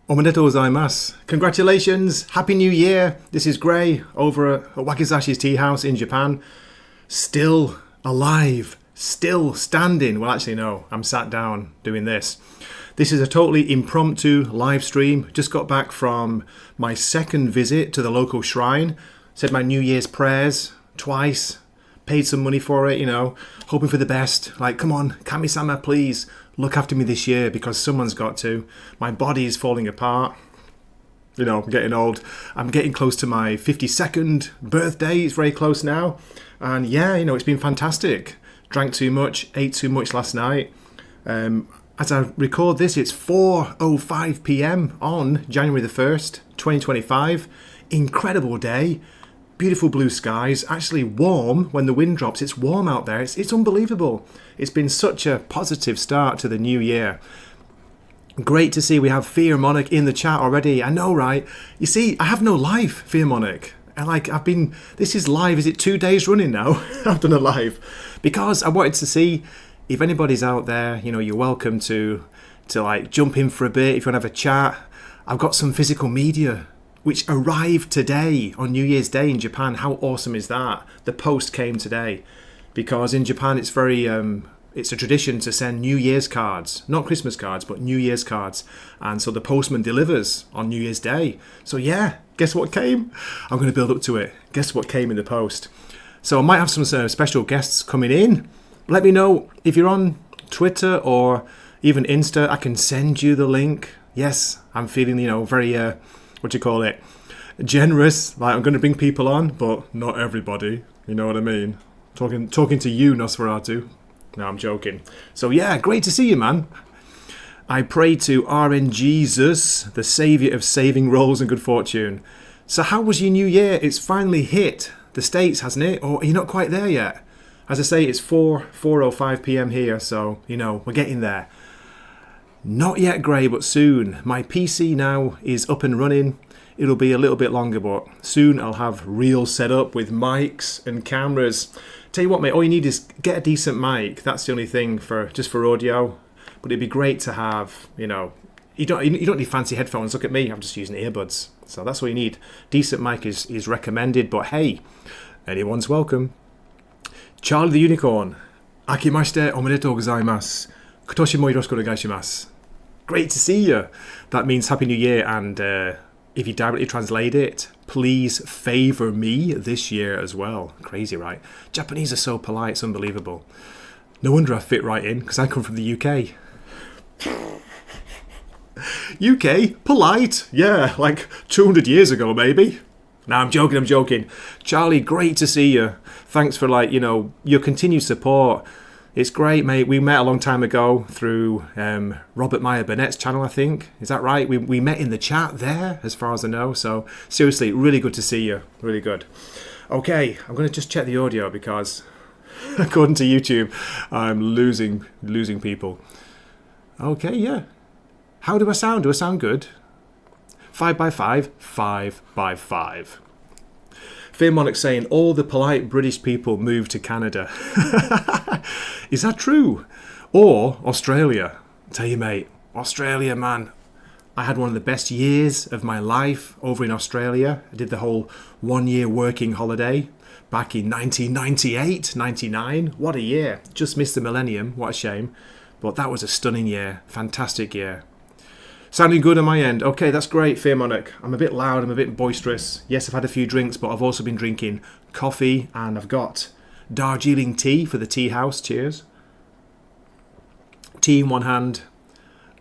Omedetou gozaimasu. Congratulations, Happy New Year. This is Gray over at Wakizashi's Teahouse in Japan. Still alive, still standing. Well, actually, no, I'm sat down doing this. This is a totally impromptu live stream. Just got back from my second visit to the local shrine. Said my New Year's prayers twice. Paid some money for it, hoping for the best. Like, come on, Kami-sama, please look after me this year because someone's got to. My body is falling apart. I'm getting old. I'm getting close to my 52nd birthday. It's very close now. And yeah, it's been fantastic. Drank too much, ate too much last night. As I record this, it's 4:05 p.m. on January the 1st, 2025. Incredible day. Beautiful blue skies, actually warm when the wind drops. It's warm out there. It's unbelievable. It's been such a positive start to the new year. Great to see we have Fear Monarch in the chat already. I know, right? You see, I have no life, Fear Monarch. This is live. Is it 2 days running now? I've done a live. Because I wanted to see if anybody's out there, you're welcome to jump in for a bit if you want to have a chat. I've got some physical media which arrived today on New Year's Day in Japan. How awesome is that? The post came today. Because in Japan it's it's a tradition to send New Year's cards. Not Christmas cards, but New Year's cards. And so the postman delivers on New Year's Day. So yeah, guess what came? I'm going to build up to it. Guess what came in the post? So I might have some special guests coming in. Let me know if you're on Twitter or even Insta. I can send you the link. Yes, I'm feeling, very... generous. Like, I'm going to bring people on, but not everybody. You know what I mean? Talking to you, Nosferatu. No, I'm joking. So yeah, great to see you, man. I pray to RN Jesus, the saviour of saving rolls and good fortune. So how was your new year? It's finally hit the States, hasn't it? Or are you not quite there yet? As I say, it's 4:05 p.m. here, so, we're getting there. Not yet, Gray, but soon. My PC now is up and running. It'll be a little bit longer, but soon I'll have real setup with mics and cameras. Tell you what, mate, all you need is get a decent mic. That's the only thing just for audio. But it'd be great to have, you don't need fancy headphones. Look at me, I'm just using earbuds. So that's all you need. Decent mic is recommended, but hey, anyone's welcome. Charlie the Unicorn. Akimashite omedetou gozaimasu. Kotoshi mo yoroshiku onegaishimasu. Great to see you. That means Happy New Year, and if you directly translate it, please favour me this year as well. Crazy, right? Japanese are so polite, it's unbelievable. No wonder I fit right in, because I come from the UK. UK? Polite? Yeah, like 200 years ago, maybe. No, I'm joking. Charlie, great to see you. Thanks for, your continued support. It's great, mate. We met a long time ago through Robert Meyer Burnett's channel, I think. Is that right? We met in the chat there, as far as I know. So, seriously, really good to see you. Really good. Okay, I'm going to just check the audio because, according to YouTube, I'm losing people. Okay, yeah. How do I sound? Do I sound good? 5x5, 5x5. Fear Monarch saying all the polite British people moved to Canada. Is that true? Or Australia? Tell you, mate, Australia, man. I had one of the best years of my life over in Australia. I did the whole 1 year working holiday back in 1998, 99. What a year. Just missed the millennium. What a shame. But that was a stunning year. Fantastic year. Sounding good on my end. Okay, that's great, Fear Monarch. I'm a bit loud, I'm a bit boisterous. Yes, I've had a few drinks, but I've also been drinking coffee, and I've got Darjeeling tea for the tea house. Cheers. Tea in one hand,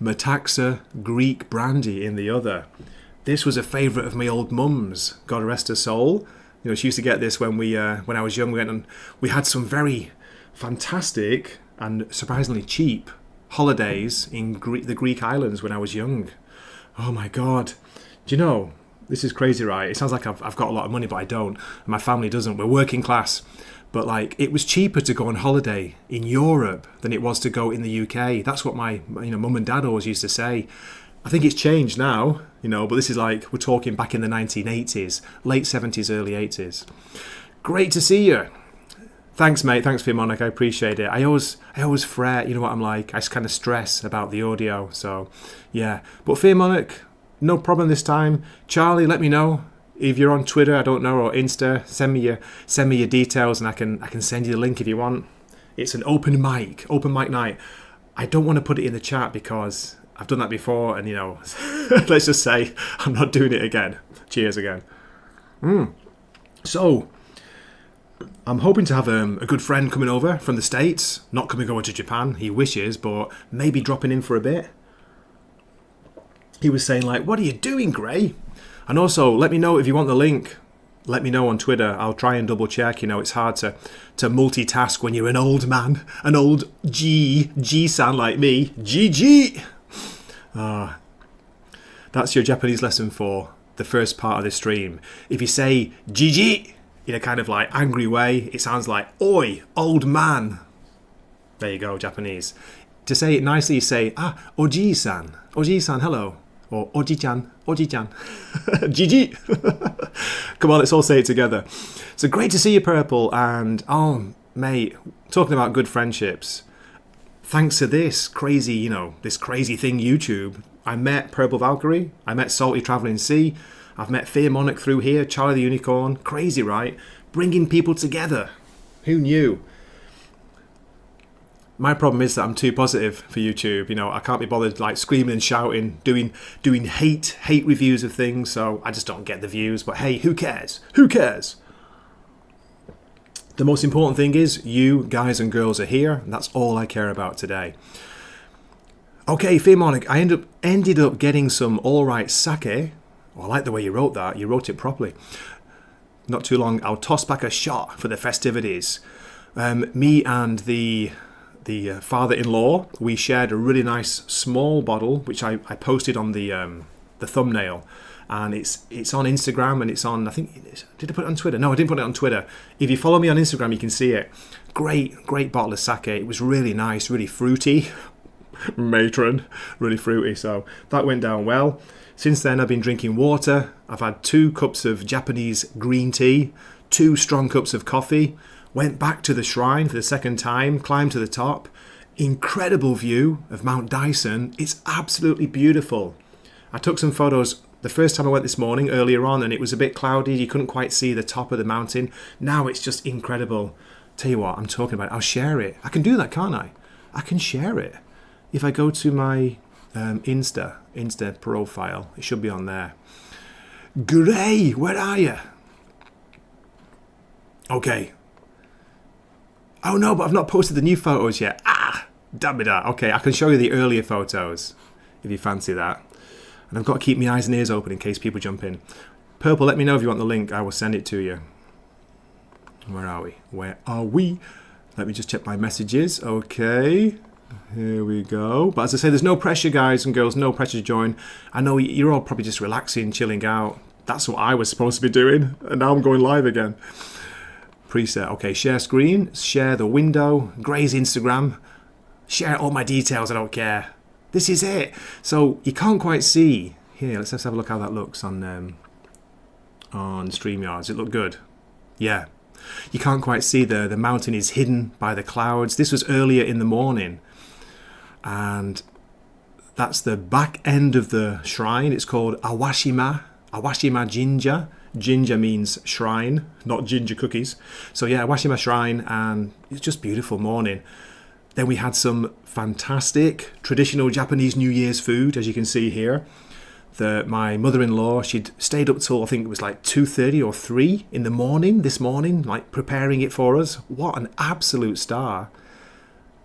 Metaxa Greek brandy in the other. This was a favourite of my old mum's, God rest her soul. She used to get this when I was young. We had some very fantastic and surprisingly cheap holidays in the Greek islands when I was young. Oh my God. Do you know, this is crazy, right? It sounds like I've got a lot of money, but I don't. And my family doesn't. We're working class. But it was cheaper to go on holiday in Europe than it was to go in the UK. That's what my mum and dad always used to say. I think it's changed now, but this is we're talking back in the 1980s, late 70s, early 80s. Great to see you. Thanks, mate. Thanks, Fear Monarch. I appreciate it. I always fret. You know what I'm like. I just kind of stress about the audio. So, yeah. But Fear Monarch, No problem this time. Charlie, let me know. If you're on Twitter, I don't know, or Insta, send me your details and I can send you the link if you want. It's an open mic night. I don't want to put it in the chat because I've done that before and, let's just say I'm not doing it again. Cheers again. So, I'm hoping to have a good friend coming over from the States. Not coming over to Japan, he wishes, but maybe dropping in for a bit. He was saying like, what are you doing, Gray? And also, let me know if you want the link. Let me know on Twitter. I'll try and double check. It's hard to multitask when you're an old man. An old G-san like me. GG! That's your Japanese lesson for the first part of this stream. If you say GG in a kind of like angry way, it sounds like Oi, old man. There you go, Japanese. To say it nicely, you say Oji-san. Oji-san, hello. Or Oji-chan, Oji-chan. GG. Come on, let's all say it together. So great to see you, Purple. And, mate, talking about good friendships. Thanks to this crazy, this crazy thing, YouTube, I met Purple Valkyrie. I met Salty Travelling Sea. I've met Fear Monarch through here, Charlie the Unicorn. Crazy, right? Bringing people together. Who knew? My problem is that I'm too positive for YouTube. I can't be bothered like screaming and shouting, doing hate reviews of things, so I just don't get the views. But hey, who cares? Who cares? The most important thing is you guys and girls are here, and that's all I care about today. Okay, Fearmonic, I ended up getting some alright sake. Oh, I like the way you wrote that. You wrote it properly. Not too long, I'll toss back a shot for the festivities. Me and the father-in-law, we shared a really nice small bottle, which I posted on the thumbnail, and it's on Instagram and it's on, I think, did I put it on Twitter? No, I didn't put it on Twitter. If you follow me on Instagram, you can see it. Great bottle of sake. It was really nice, really fruity. Matron, really fruity. So that went down well. Since then, I've been drinking water. I've had 2 cups of Japanese green tea, 2 strong cups of coffee. Went back to the shrine for the second time, climbed to the top. Incredible view of Mount Dyson. It's absolutely beautiful. I took some photos the first time I went this morning, earlier on, and it was a bit cloudy. You couldn't quite see the top of the mountain. Now it's just incredible. Tell you what, I'm talking about it. I'll share it. I can do that, can't I? I can share it. If I go to my Insta profile, it should be on there. Gray, where are you? Okay. Oh no, but I've not posted the new photos yet. Damn it. Okay, I can show you the earlier photos if you fancy that. And I've got to keep my eyes and ears open in case people jump in. Purple, let me know if you want the link. I will send it to you. Where are we? Where are we? Let me just check my messages. Okay. Here we go. But as I say, there's no pressure, guys and girls. No pressure to join. I know you're all probably just relaxing, chilling out. That's what I was supposed to be doing. And now I'm going live again. Preset. Okay, share screen. Share the window. Gray's Instagram. Share all my details. I don't care. This is it. So you can't quite see. Here, let's just have a look how that looks on StreamYard. Does it look good? Yeah. You can't quite see the mountain is hidden by the clouds. This was earlier in the morning. And that's the back end of the shrine. It's called Awashima Jinja. Jinja means shrine, not ginger cookies. So yeah, Awashima Shrine, and it's just beautiful morning. Then we had some fantastic traditional Japanese New Year's food, as you can see here. My mother-in-law, she'd stayed up till I think it was like 2:30 or 3 in the morning this morning, like preparing it for us. What an absolute star.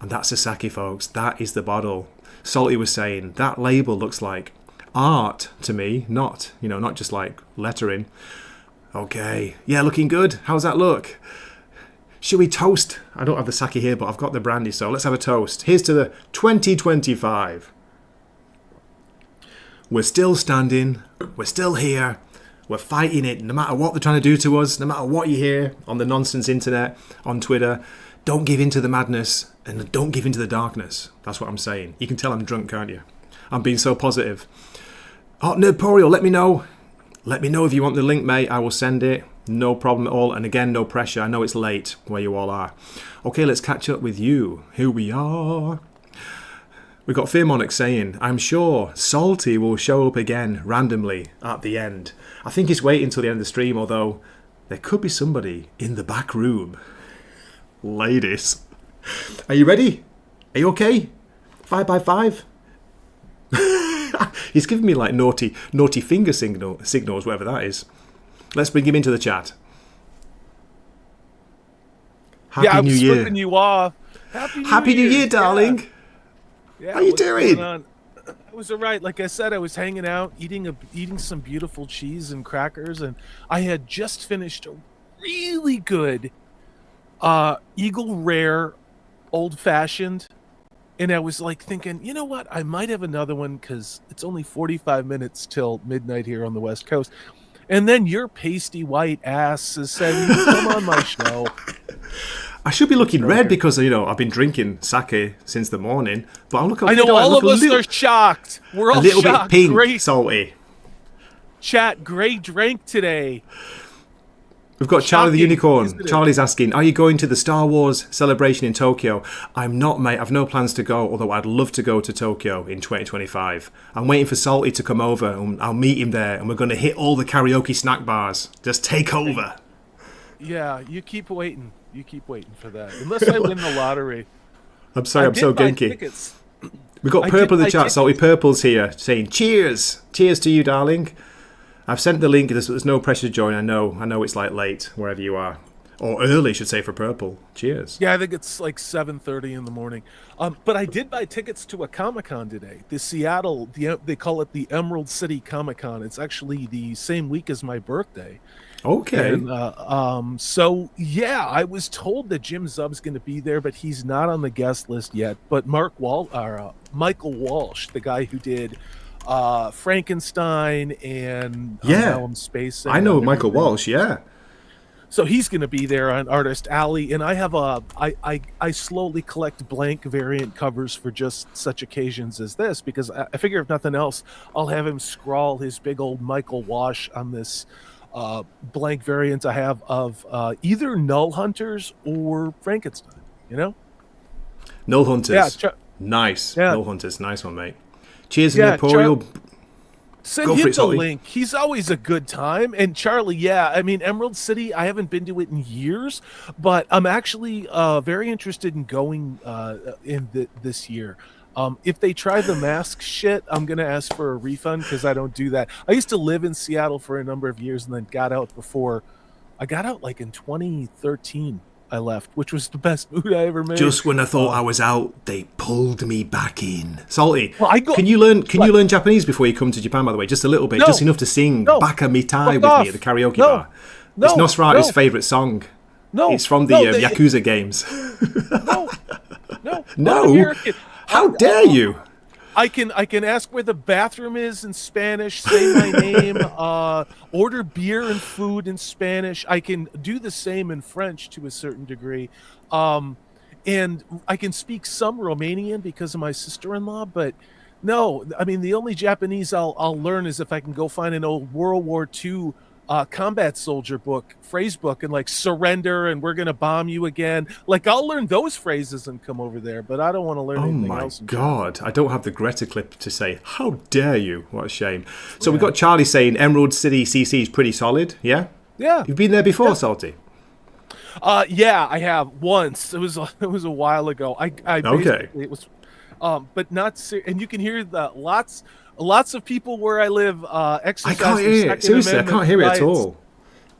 And that's the sake, folks. That is the bottle. Salty was saying, that label looks like art to me, not just like lettering. Okay. Yeah, looking good. How's that look? Should we toast? I don't have the sake here, but I've got the brandy, so let's have a toast. Here's to the 2025. We're still standing. We're still here. We're fighting it, no matter what they're trying to do to us, no matter what you hear on the nonsense internet, on Twitter. Don't give in to the madness and don't give in to the darkness. That's what I'm saying. You can tell I'm drunk, can't you? I'm being so positive. Oh, Nerdporial, let me know. Let me know if you want the link, mate. I will send it. No problem at all. And again, no pressure. I know it's late where you all are. Okay, let's catch up with you. Here we are. We've got Fearmonix saying, I'm sure Salty will show up again randomly at the end. I think he's waiting till the end of the stream, although there could be somebody in the back room. Ladies, are you ready? Are you okay? 5x5? He's giving me like naughty finger signals, whatever that is. Let's bring him into the chat. Happy New Year. Flipping you off. Happy New Year, darling. Yeah, how you doing? I was all right. Like I said, I was hanging out, eating some beautiful cheese and crackers, and I had just finished a really good Eagle Rare Old Fashioned, and I was like thinking, you know what? I might have another one because it's only 45 minutes till midnight here on the West Coast. And then your pasty white ass said, come on my show. I should be looking red because, I've been drinking sake since the morning. But I'm looking. I know all of us are shocked. We're all a little shocked. bit pink, Great. Salty. Chat, Gray drank today. We've got Charlie the Unicorn. Charlie's asking, are you going to the Star Wars celebration in Tokyo? I'm not, mate. I've no plans to go, although I'd love to go to Tokyo in 2025. I'm waiting for Salty to come over, and I'll meet him there, and we're going to hit all the karaoke snack bars. Just take over. Yeah, you keep waiting. You keep waiting for that. Unless I win the lottery. I'm sorry, I'm so genki. We've got Purple in the chat. Salty Purple's here saying, cheers. Cheers to you, darling. I've sent the link. There's no pressure to join. I know it's like late wherever you are, or early, I should say, for Purple. Cheers. Yeah, I think it's like 7:30 in the morning. But I did buy tickets to a Comic-Con today. The Seattle, they call it the Emerald City Comic-Con. It's actually the same week as my birthday. Okay. And, so yeah, I was told that Jim Zub's going to be there, but he's not on the guest list yet. But Michael Walsh, the guy who did Frankenstein and Space. I know Michael Walsh. Yeah. So he's going to be there on Artist Alley, and I have I slowly collect blank variant covers for just such occasions as this, because I figure if nothing else, I'll have him scrawl his big old Michael Walsh on this blank variant I have of either Null Hunters or Frankenstein. Null Hunters. Yeah, nice. Yeah. Null Hunters, nice one, mate. Cheers, Emporio. Send him the link. He's always a good time. And Charlie, I mean, Emerald City, I haven't been to it in years, but I'm actually very interested in going this year. If they try the mask shit, I'm going to ask for a refund because I don't do that. I used to live in Seattle for a number of years and then got out like in 2013. I left, which was the best move I ever made. Just when I thought I was out, they pulled me back in. Salty, well, can you learn Japanese before you come to Japan, by the way? Just a little bit, just enough to sing Baka Mitai with me at the karaoke bar. It's Nosferatu's favourite song. It's from the Yakuza games. No. How dare you? I can ask where the bathroom is in Spanish, say my name, order beer and food in Spanish. I can do the same in French to a certain degree. And I can speak some Romanian because of my sister-in-law, but no, I mean, the only Japanese I'll learn is if I can go find an old World War II combat soldier phrase book, and like surrender and we're gonna bomb you again. Like I'll learn those phrases and come over there, but I don't want to learn anything else. Oh my God, I don't have the Greta clip to say, how dare you? What a shame. So we've got Charlie saying Emerald City CC is pretty solid. Yeah? You've been there before, Salty? Yeah, I have once. It was a while ago. I basically, it was but not and you can hear the lots of people where I live exercise. I can't hear it. Seriously, I can't hear it at all.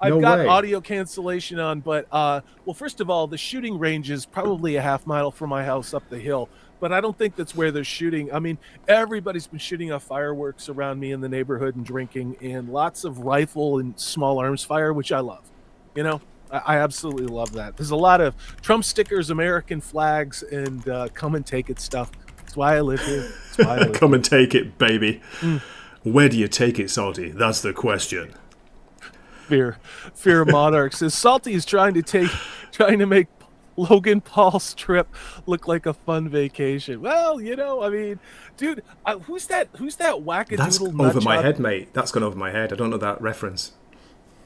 I've got audio cancellation on, but well, first of all, the shooting range is probably a half mile from my house up the hill, but I don't think that's where they're shooting. I mean, everybody's been shooting off fireworks around me in the neighborhood and drinking, and lots of rifle and small arms fire, which I love. I absolutely love that. There's a lot of Trump stickers, American flags, and come and take it stuff. That's why I live here. That's why I live Come and take it, baby. Where do you take it, Salty? That's the question. Fear of Monarch says Salty is trying to make Logan Paul's trip look like a fun vacation. Well, I mean, dude, who's that wackadoodle? That's over my head, mate. That's gone over my head. I don't know that reference.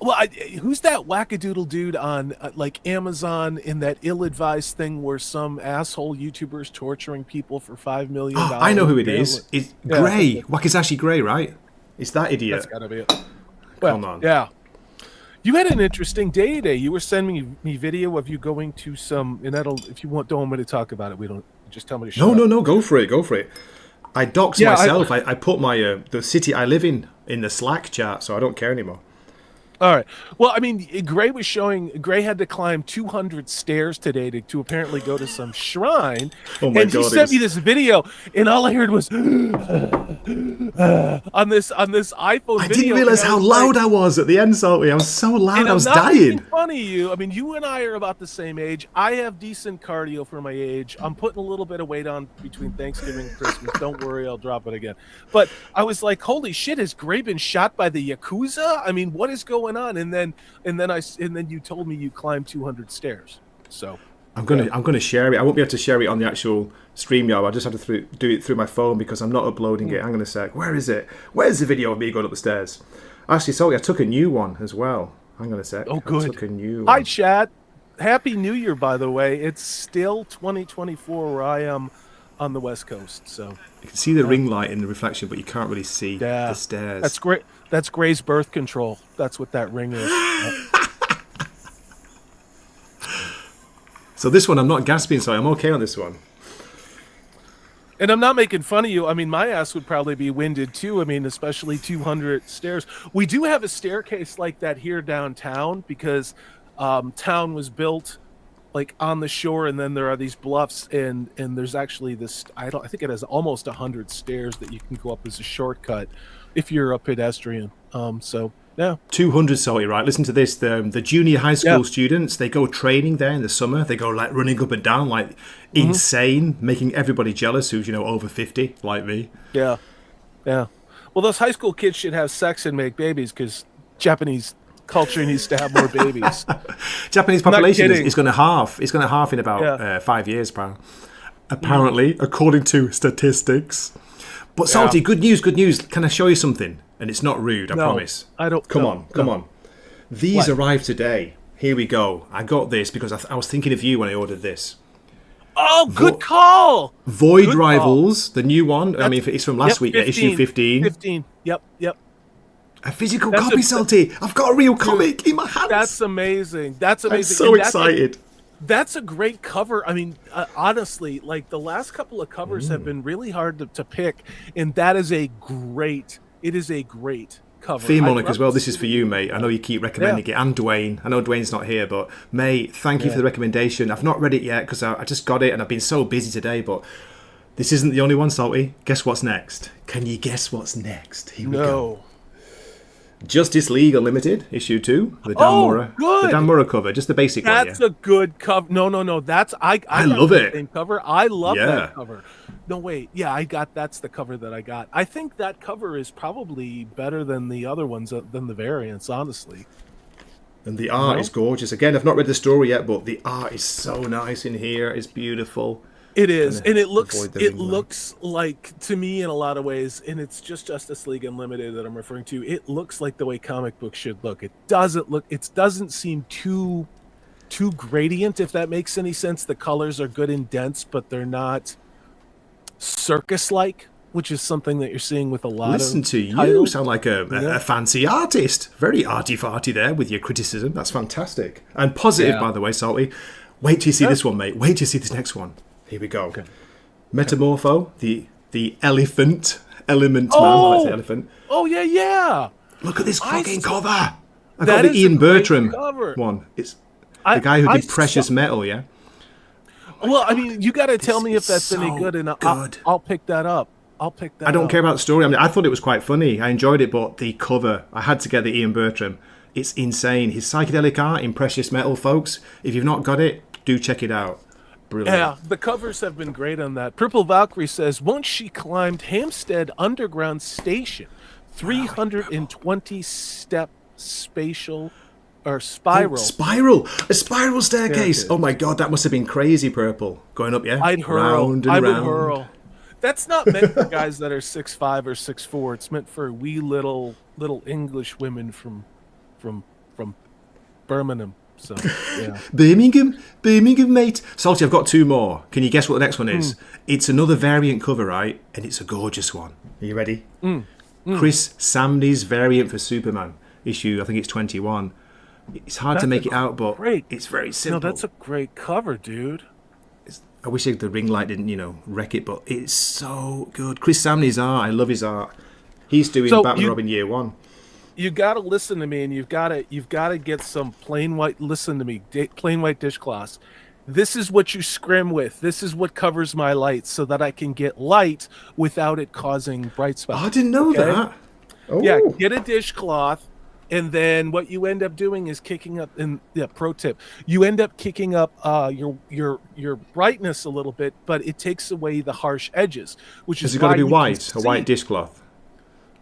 Well, who's that wackadoodle dude on like Amazon in that ill-advised thing where some asshole YouTuber's torturing people for $5 million? I know who it is. It's Gray. Yeah. Wakizashi Gray, right? It's that idiot. That's gotta be it. Well, Come on. Yeah. You had an interesting day today. You were sending me video of you going to some, and that'll, if you don't want me to talk about it, we don't, just tell me to shut up. No, go for it. I doxed myself. I put my the city I live in the Slack chat, so I don't care anymore. All right. Well, I mean, Gray had to climb 200 stairs today to apparently go to some shrine. Oh my God. He sent me this video, and all I heard was on this iPhone I video. didn't realize how loud I was at the end, Salty. I was so loud, I was dying. Making fun of you. I mean, you and I are about the same age. I have decent cardio for my age. I'm putting a little bit of weight on between Thanksgiving and Christmas. Don't worry, I'll drop it again. But I was like, holy shit, has Gray been shot by the Yakuza? I mean, what is going on? And then you told me you climbed 200 stairs. So I'm gonna share it. I won't be able to share it on the actual StreamYard. I just have to do it through my phone because I'm not uploading it. I'm gonna say, where is it? Where's the video of me going up the stairs? Actually, sorry, I took a new one as well. I'm gonna say, oh good. I took a new Hi one. chat. Happy New Year, by the way. It's still 2024 where I am on the West Coast. So you can see the ring light in the reflection, but you can't really see the stairs. That's great. That's Gray's birth control. That's what that ring is. So this one, I'm not gasping, so I'm okay on this one. And I'm not making fun of you. I mean, my ass would probably be winded too. I mean, especially 200 stairs. We do have a staircase like that here downtown because town was built like on the shore, and then there are these bluffs, and there's actually this. I think it has almost 100 stairs that you can go up as a shortcut if you're a pedestrian. So yeah, 200, sorry, right? Listen to this. The junior high school students, they go training there in the summer. They go like running up and down like insane, making everybody jealous who's over 50 like me. Yeah. Well, those high school kids should have sex and make babies because Japanese culture needs to have more babies. Japanese population is going to halve. It's going to halve in about 5 years, apparently, according to statistics. But Salty, good news. Can I show you something? And it's not rude, I promise. I don't. Come on. These arrived today. Here we go. I got this because I was thinking of you when I ordered this. Oh, good call. Void Rivals, the new one. I mean, it's from last week, 15, issue 15. 15. Yep. A physical copy, Salty. I've got a real comic in my hands. That's amazing. I'm so excited. That's a great cover. I mean, honestly, like the last couple of covers have been really hard to pick, and that is a great. It is a great cover. Themonic as well. This is for you, mate. I know you keep recommending it, and Dwayne. I know Dwayne's not here, but mate, thank you for the recommendation. I've not read it yet because I just got it, and I've been so busy today. But this isn't the only one, Salty. Guess what's next? Can you guess what's next? Here we go. Justice League Unlimited, issue 2, the Dan Murrah, good. The Dan Murrah cover, just the basic one. That's a good cover. No. That's I love it. Same cover. I love that cover. No wait, that's the cover that I got. I think that cover is probably better than the other ones, than the variants, honestly. And the art is gorgeous. Again, I've not read the story yet, but the art is so nice in here. It's beautiful. It is, and it looks like, to me in a lot of ways, and it's just Justice League Unlimited that I'm referring to, it looks like the way comic books should look. It doesn't seem too gradient, if that makes any sense. The colors are good and dense, but they're not circus-like, which is something that you're seeing with a lot of Listen to you, titles. Sound like a fancy artist. Very arty-farty there with your criticism. That's fantastic. And positive, by the way, Salty. Wait till you see this one, mate. Wait till you see this next one. Here we go. Okay. Metamorpho, the elephant man. I like the elephant. Oh yeah. Look at this fucking cover. I got the Ian Bertram one. It's the guy who did Precious Metal. Yeah. Well, I mean, you got to tell me if that's any good, and I'll pick that up. I don't care about the story. I mean, I thought it was quite funny. I enjoyed it, but the cover, I had to get the Ian Bertram. It's insane. His psychedelic art in Precious Metal, folks. If you've not got it, do check it out. Brilliant. Yeah, the covers have been great on that. Purple Valkyrie says, once she climbed Hampstead Underground Station, 320-step spiral. A spiral staircase. Oh my God, that must have been crazy, Purple. Going up, yeah? I'd hurl. That's not meant for guys that are 6'5" or 6'4". It's meant for wee little English women from from Birmingham. So yeah. Birmingham, mate. Salty, I've got 2 more. Can you guess what the next one is? It's another variant cover, right? And it's a gorgeous one. Are you ready? Chris Samney's variant for Superman issue. I think it's 21. It's hard to make it out, but it's very simple. No, that's a great cover, dude. I wish the ring light didn't, wreck it, but it's so good. Chris Samney's art. I love his art. He's doing Batman Robin Year 1. You got to listen to me, and you've got to get some plain white. Listen to me, plain white dishcloths. This is what you scrim with. This is what covers my light, so that I can get light without it causing bright spots. Oh, I didn't know that. Oh. Yeah, get a dishcloth, and then what you end up doing is kicking up. And pro tip: you end up kicking up your brightness a little bit, but it takes away the harsh edges. Which is it got to be white? A white dishcloth.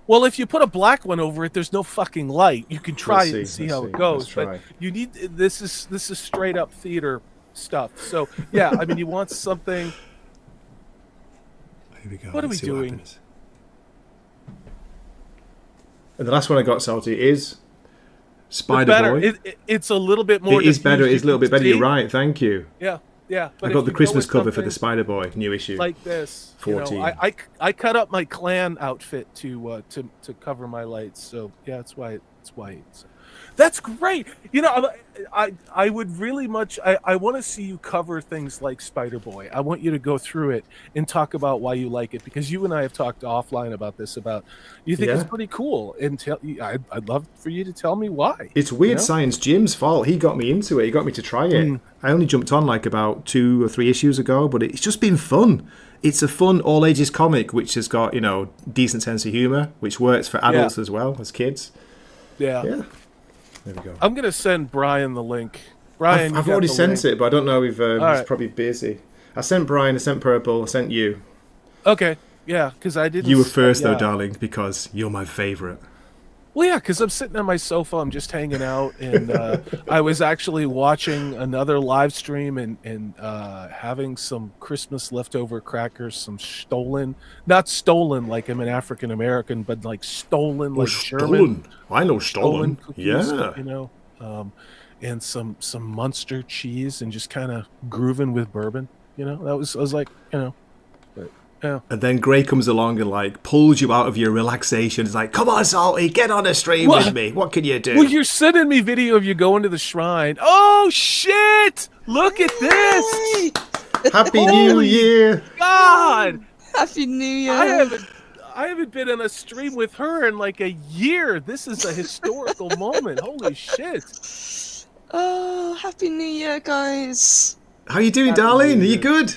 Well, if you put a black one over it, there's no fucking light. You can try it and see how it goes, but you need this is straight up theater stuff. So yeah, I mean, you want something. Here we go. What are we doing? And the last one I got, Salty, is Spider-Boy. It's a little bit more. It is better. It's a little bit better. You're right. Thank you. Yeah. I got the Christmas cover for the Spider-Boy new issue. Like this. 14. I cut up my clan outfit to cover my lights. So yeah, that's why it's white. So. That's great. I would really much. I want to see you cover things like Spider-Boy. I want you to go through it and talk about why you like it, because you and I have talked offline about this. About you think it's pretty cool, and I'd love for you to tell me why. It's Weird Science Jim's fault. He got me into it. He got me to try it. I only jumped on like about 2 or 3 issues ago, but it's just been fun. It's a fun all ages comic, which has got decent sense of humor, which works for adults as well as kids. Yeah. There we go. I'm going to send Brian the link. Brian, I've already sent it, but I don't know if he's probably busy. I sent Brian, I sent Purple, I sent you. Okay, yeah, because I didn't... You were first, though, darling, because you're my favourite. Well, yeah, because I'm sitting on my sofa, I'm just hanging out, and I was actually watching another live stream and having some Christmas leftover crackers, some not stolen like I'm an African American, but like stolen like German. I know stolen. Cookies, and some Munster cheese, and just kind of grooving with bourbon. I was like, Yeah. And then Gray comes along and like pulls you out of your relaxation. It's like, come on, Salty, get on a stream with me. What can you do? Well, you're sending me video of you going to the shrine. Oh shit! Look at this! Happy New Year! God! Happy New Year! I haven't been on a stream with her in like a year. This is a historical moment. Holy shit! Oh, Happy New Year, guys! How you doing, darling? Are you good?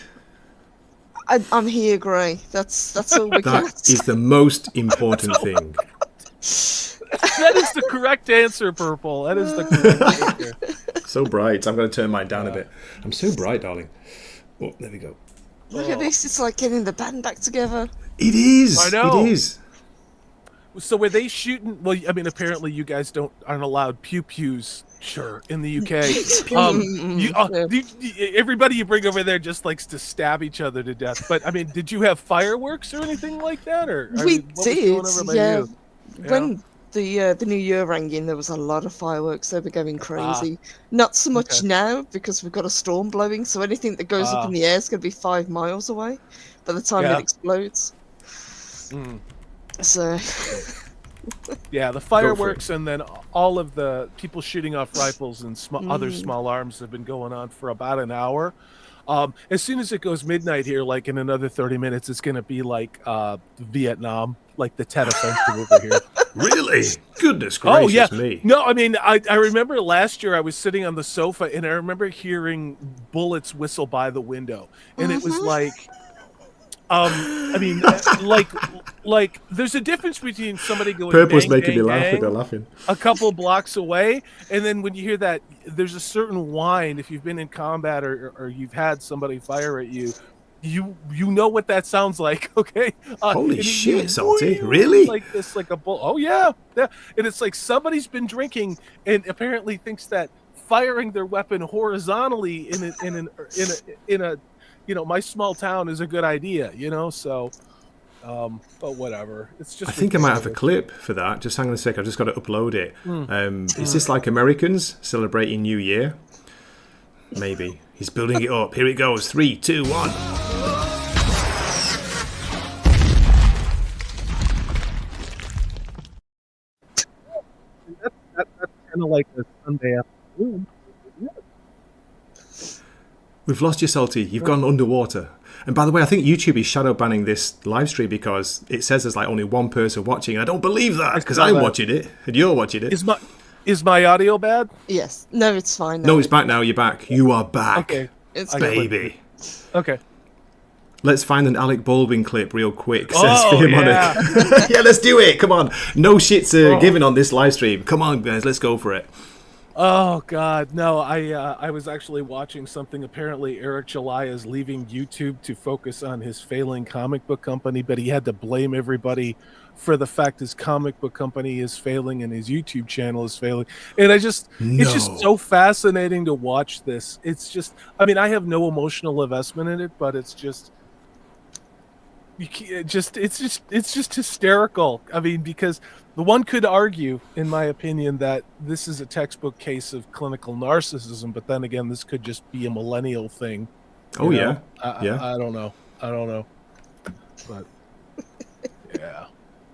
I'm here, Gray. That's all we got. That is the most important thing. That is the correct answer, Purple. That is the correct answer. So bright. I'm going to turn mine down a bit. I'm so bright, darling. Oh, there we go. Look at this. It's like getting the band back together. It is. I know. It is. So were they shooting? Well, I mean, apparently you guys aren't allowed pew-pews. Sure, in the UK, everybody you bring over there just likes to stab each other to death. But I mean, did you have fireworks or anything like that? Or we did, yeah. When the New Year rang in, there was a lot of fireworks. They were going crazy. Not so much now because we've got a storm blowing. So anything that goes up in the air is going to be 5 miles away by the time it explodes. So. Yeah, the fireworks and then all of the people shooting off rifles and other small arms have been going on for about an hour. As soon as it goes midnight here, like in another 30 minutes, it's going to be like Vietnam, like the Tet Offensive over here. Really? Goodness gracious me. No, I mean, I remember last year I was sitting on the sofa and I remember hearing bullets whistle by the window. And it was like... I mean, like, there's a difference between somebody going Purple's bang, making bang, me laugh bang, they're laughing. a couple blocks away, and then when you hear that, there's a certain whine. If you've been in combat or you've had somebody fire at you, you know what that sounds like, okay? Holy shit, Salty! Really? Like this, like a bull. Oh yeah, and it's like somebody's been drinking and apparently thinks that firing their weapon horizontally in a my small town is a good idea, so But whatever. It's just. I think I might have a clip for that. Just hang on a sec. I've just got to upload it. Is this like Americans celebrating New Year? Maybe. He's building it up. Here it goes. 3, 2, 1. That's kind of like a Sunday afternoon. We've lost you, Salty. You've gone underwater. And by the way, I think YouTube is shadow banning this live stream because it says there's like only one person watching. I don't believe that because I'm watching it and you're watching it. Is my audio bad? Yes. No, it's fine. No, it's back now. You're back. You are back. Okay. It's baby. Okay. Let's find an Alec Baldwin clip real quick, says yeah. Yeah, let's do it. Come on. No shits given on this live stream. Come on, guys. Let's go for it. Oh God, no! I was actually watching something. Apparently, Eric July is leaving YouTube to focus on his failing comic book company, but he had to blame everybody for the fact his comic book company is failing and his YouTube channel is failing. And it's just so fascinating to watch this. It's just, I mean, I have no emotional investment in it, but it's just. It's just hysterical. I mean, because the one could argue, in my opinion, that this is a textbook case of clinical narcissism, but then again, this could just be a millennial thing. Oh, yeah. I don't know. But, yeah.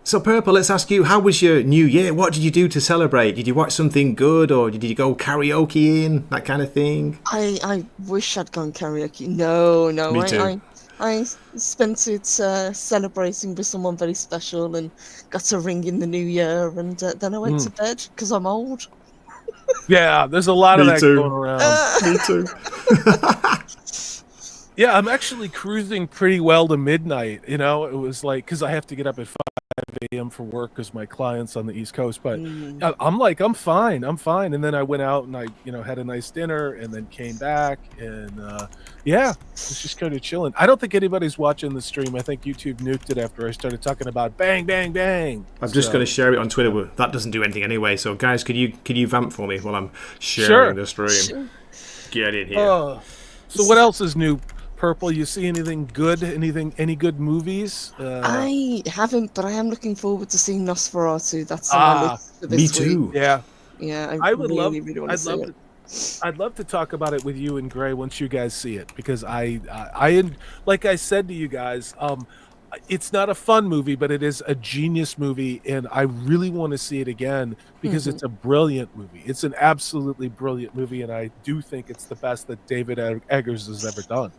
So, Purple, let's ask you, how was your New Year? What did you do to celebrate? Did you watch something good, or did you go karaoke in, that kind of thing? I wish I'd gone karaoke. No. Me too. I spent it celebrating with someone very special and got a ring in the new year, and then I went to bed because I'm old. Yeah, there's a lot of that going around. Me too. Yeah, I'm actually cruising pretty well to midnight. You know, it was like, because I have to get up at 5 a.m. for work because my client's on the East Coast. But I'm fine. And then I went out and I, had a nice dinner and then came back and it's just kind of chilling. I don't think anybody's watching the stream. I think YouTube nuked it after I started talking about bang, bang, bang. I'm just going to share it on Twitter. But that doesn't do anything anyway. So guys, could you vamp for me while I'm sharing the stream? Sure. Get in here. So what else is new? Purple, you see anything good? Any good movies? I haven't, but I am looking forward to seeing Nosferatu. That's on my list for this week. Me too. Yeah, I would really want to see it. I'd love to talk about it with you and Gray once you guys see it, because I like I said to you guys, it's not a fun movie, but it is a genius movie, and I really want to see it again because it's a brilliant movie. It's an absolutely brilliant movie, and I do think it's the best that David Eggers has ever done.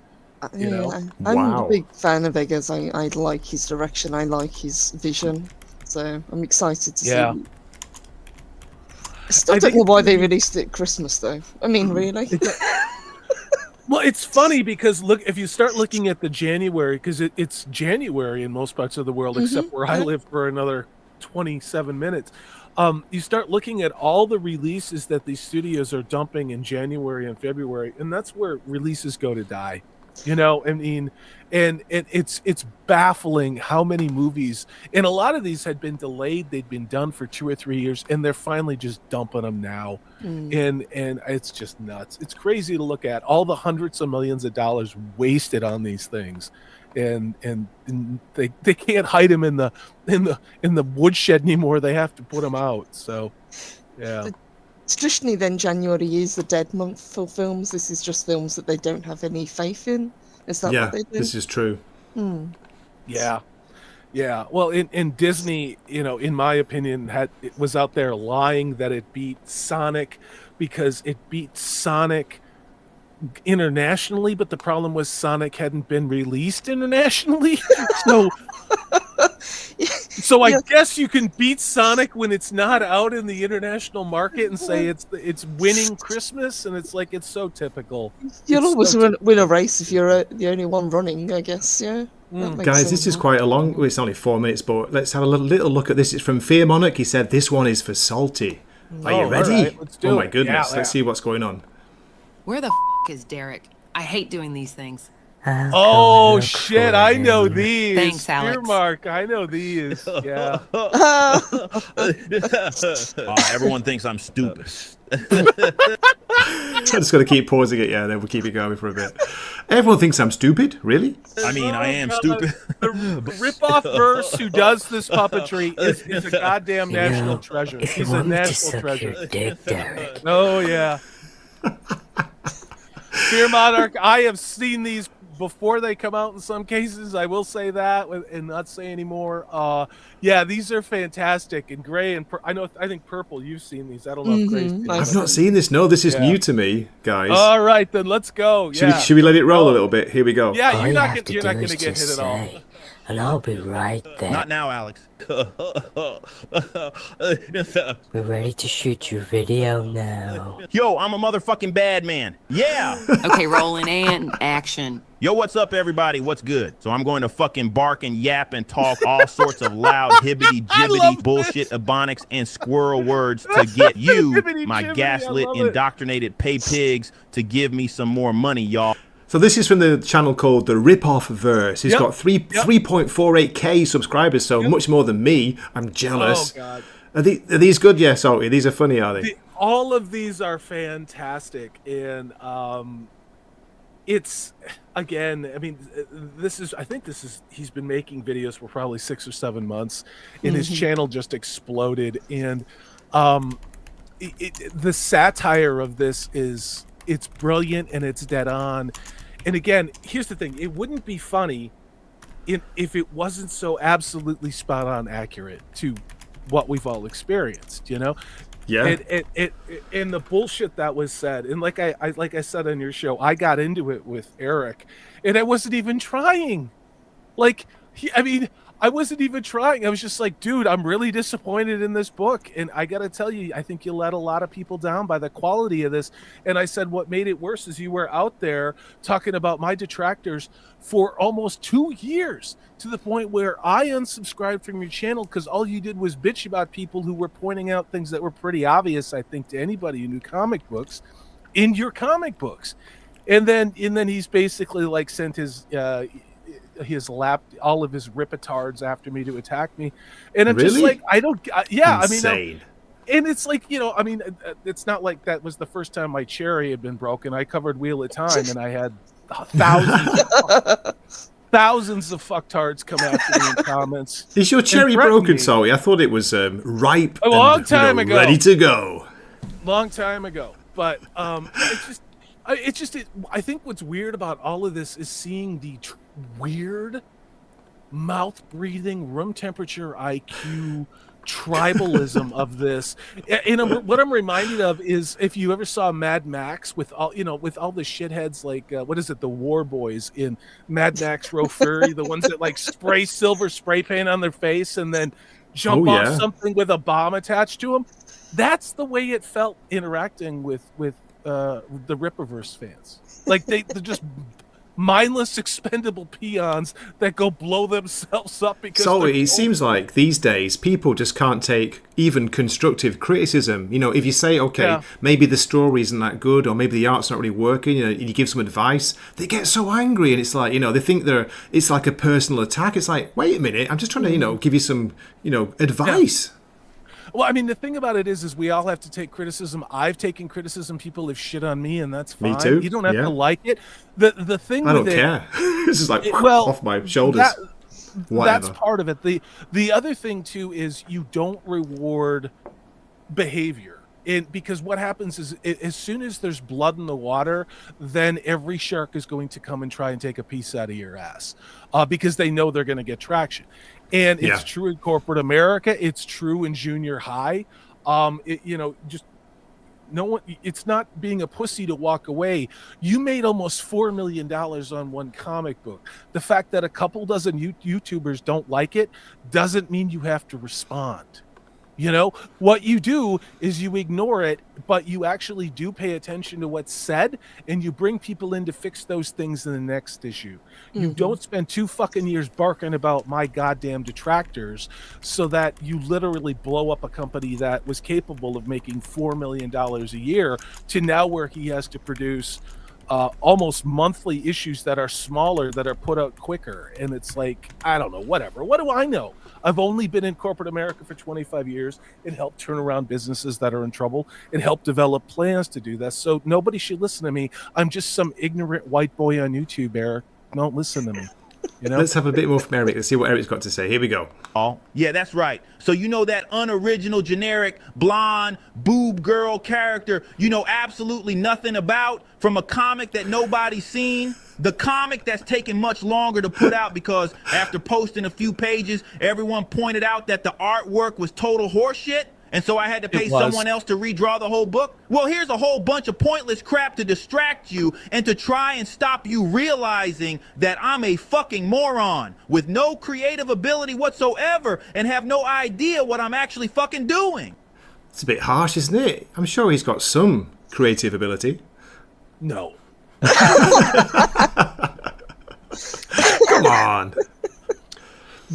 I'm a big fan of Eggers. I like his direction. I like his vision. So I'm excited to see it. I still don't know why they released it at Christmas, though. I mean, really? Well, it's funny because if you start looking at the January, because it's January in most parts of the world, except where I live for another 27 minutes. You start looking at all the releases that these studios are dumping in January and February, and that's where releases go to die. I mean, and it's baffling how many movies, and a lot of these had been delayed. They'd been done for 2 or 3 years, and they're finally just dumping them now. And it's just nuts. It's crazy to look at all the hundreds of millions of dollars wasted on these things, and they can't hide them in the woodshed anymore. They have to put them out. So, yeah. Traditionally, then, January is the dead month for films. This is just films that they don't have any faith in. Is that what they do? Yeah, this is true. Yeah. Well, in Disney, in my opinion, it was out there lying that it beat Sonic because it beat Sonic internationally, but the problem was Sonic hadn't been released internationally. So I guess you can beat Sonic when it's not out in the international market and say it's winning Christmas, and it's like, it's so typical. You'll always win a race if you're the only one running, I guess. Yeah. Guys, this is quite a long. Well, it's only 4 minutes, but let's have a little look at this. It's from Fear Monarch. He said this one is for Salty. Are you ready? Right, let's do my goodness! Let's see what's going on. Where the is Derek? I hate doing these things. Oh shit! I know these. Thanks, Alex. Fear Mark, I know these. Yeah. Everyone thinks I'm stupid. just got to keep pausing it, yeah, then we'll keep it going for a bit. Everyone thinks I'm stupid, really? I mean, I am stupid. The rip-off verse who does this puppetry is a goddamn national treasure. He's a national treasure. Dick, Derek. Oh, yeah. Fear Monarch, I have seen these before they come out in some cases. I will say that and not say anymore. Yeah, these are fantastic. And Gray and I think Purple, you've seen these. I don't know if Gray's seen I've not seen this. No, this is new to me, guys. All right, then let's go. Yeah. Should we let it roll a little bit? Here we go. Yeah, you're not going to get hit at all. And I'll be right there. Not now, Alex. We're ready to shoot your video now. Yo, I'm a motherfucking bad man. Yeah. Okay, rolling and action. Yo, what's up, everybody? What's good? So I'm going to fucking bark and yap and talk all sorts of loud hibbity-jibbity bullshit, ebonics, and squirrel words to get you, my gaslit, indoctrinated pay pigs, to give me some more money, y'all. So this is from the channel called The Rip-Off Verse. He's got 3.48k subscribers, so much more than me. I'm jealous. Oh, God. Are these good? Yeah, Salty. These are funny, are they? All of these are fantastic. And it's, again, I mean, he's been making videos for probably 6 or 7 months, and his channel just exploded. And the satire of this it's brilliant and it's dead on. And again, here's the thing. It wouldn't be funny if it wasn't so absolutely spot on accurate to what we've all experienced, you know? Yeah. And the bullshit that was said. And like I said on your show, I got into it with Eric and I wasn't even trying. I wasn't even trying. I was just like, dude, I'm really disappointed in this book. And I got to tell you, I think you let a lot of people down by the quality of this. And I said, what made it worse is you were out there talking about my detractors for almost 2 years, to the point where I unsubscribed from your channel because all you did was bitch about people who were pointing out things that were pretty obvious, I think, to anybody who knew comic books in your comic books. And then he's basically like sent all of his ripitards after me to attack me, and I'm just like, I don't. Insane. And it's like, it's not like that was the first time my cherry had been broken. I covered Wheel of Time, and I had thousands of fucktards come after me in comments. Is your cherry broken, Salty? I thought it was ripe. A long time ago, ready to go. Long time ago, but I think what's weird about all of this is seeing the weird mouth-breathing, room temperature IQ tribalism of this. And what I'm reminded of is if you ever saw Mad Max with all the shitheads, like what is it, the War Boys in Mad Max Row Fury, the ones that like spray silver spray paint on their face and then jump off something with a bomb attached to them. That's the way it felt interacting with the Rippaverse fans. Like they're just mindless, expendable peons that go blow themselves up because. So it seems like these days people just can't take even constructive criticism. If you say, maybe the story isn't that good, or maybe the art's not really working, you give some advice, they get so angry, and it's like, they think it's like a personal attack. It's like, wait a minute, I'm just trying to, give you some, advice. Yeah. Well, I mean, the thing about it is we all have to take criticism. I've taken criticism. People have shit on me, and that's fine. Me too. You don't have to like it. The thing I don't care. This is like off my shoulders. That's part of it. The other thing too is you don't reward behavior. Because what happens is as soon as there's blood in the water, then every shark is going to come and try and take a piece out of your ass because they know they're going to get traction. And it's true in corporate America. It's true in junior high. Just no one. It's not being a pussy to walk away. You made almost $4 million on one comic book. The fact that a couple dozen YouTubers don't like it doesn't mean you have to respond. What you do is you ignore it, but you actually do pay attention to what's said, and you bring people in to fix those things in the next issue. Mm-hmm. You don't spend 2 fucking years barking about my goddamn detractors so that you literally blow up a company that was capable of making $4 million a year to now where he has to produce almost monthly issues that are smaller, that are put out quicker. And it's like, I don't know, whatever. What do I know? I've only been in corporate America for 25 years. It helped turn around businesses that are in trouble. It helped develop plans to do this. So nobody should listen to me. I'm just some ignorant white boy on YouTube, Eric. Don't listen to me. You know? Let's have a bit more from Eric. Let's see what Eric's got to say. Here we go. Oh, yeah, that's right. So you know that unoriginal, generic, blonde, boob girl character you know absolutely nothing about from a comic that nobody's seen? The comic that's taken much longer to put out because after posting a few pages, everyone pointed out that the artwork was total horseshit? And so I had to pay someone else to redraw the whole book? Well, here's a whole bunch of pointless crap to distract you and to try and stop you realizing that I'm a fucking moron with no creative ability whatsoever and have no idea what I'm actually fucking doing. It's a bit harsh, isn't it? I'm sure he's got some creative ability. No. Come on.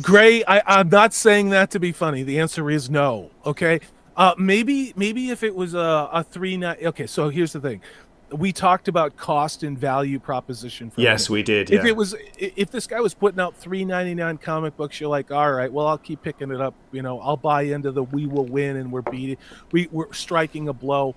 Gray, I'm not saying that to be funny. The answer is no. Okay. Maybe if it was a 3.9. Okay. So here's the thing. We talked about cost and value proposition. Yes, we did. If yeah. if this guy was putting out $3.99 comic books, you're like, all right, well, I'll keep picking it up. You know, I'll buy into the we will win and we're striking a blow.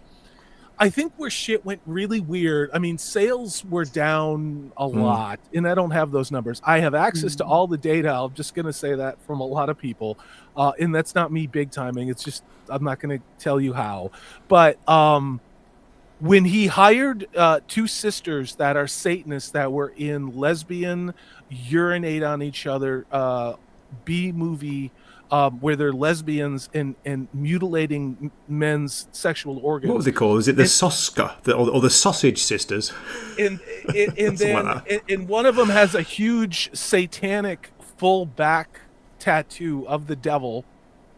I think where shit went really weird. I mean, sales were down a lot, and I don't have those numbers. I have access to all the data. I'm just going to say that from a lot of people, and that's not me big timing. It's just I'm not going to tell you how. But when he hired two sisters that are Satanists that were in lesbian, urinate on each other, B movie. Where they're lesbians and mutilating men's sexual organs. What was it called? Is it the Soska or the Sausage Sisters? And then like and one of them has a huge satanic full back tattoo of the devil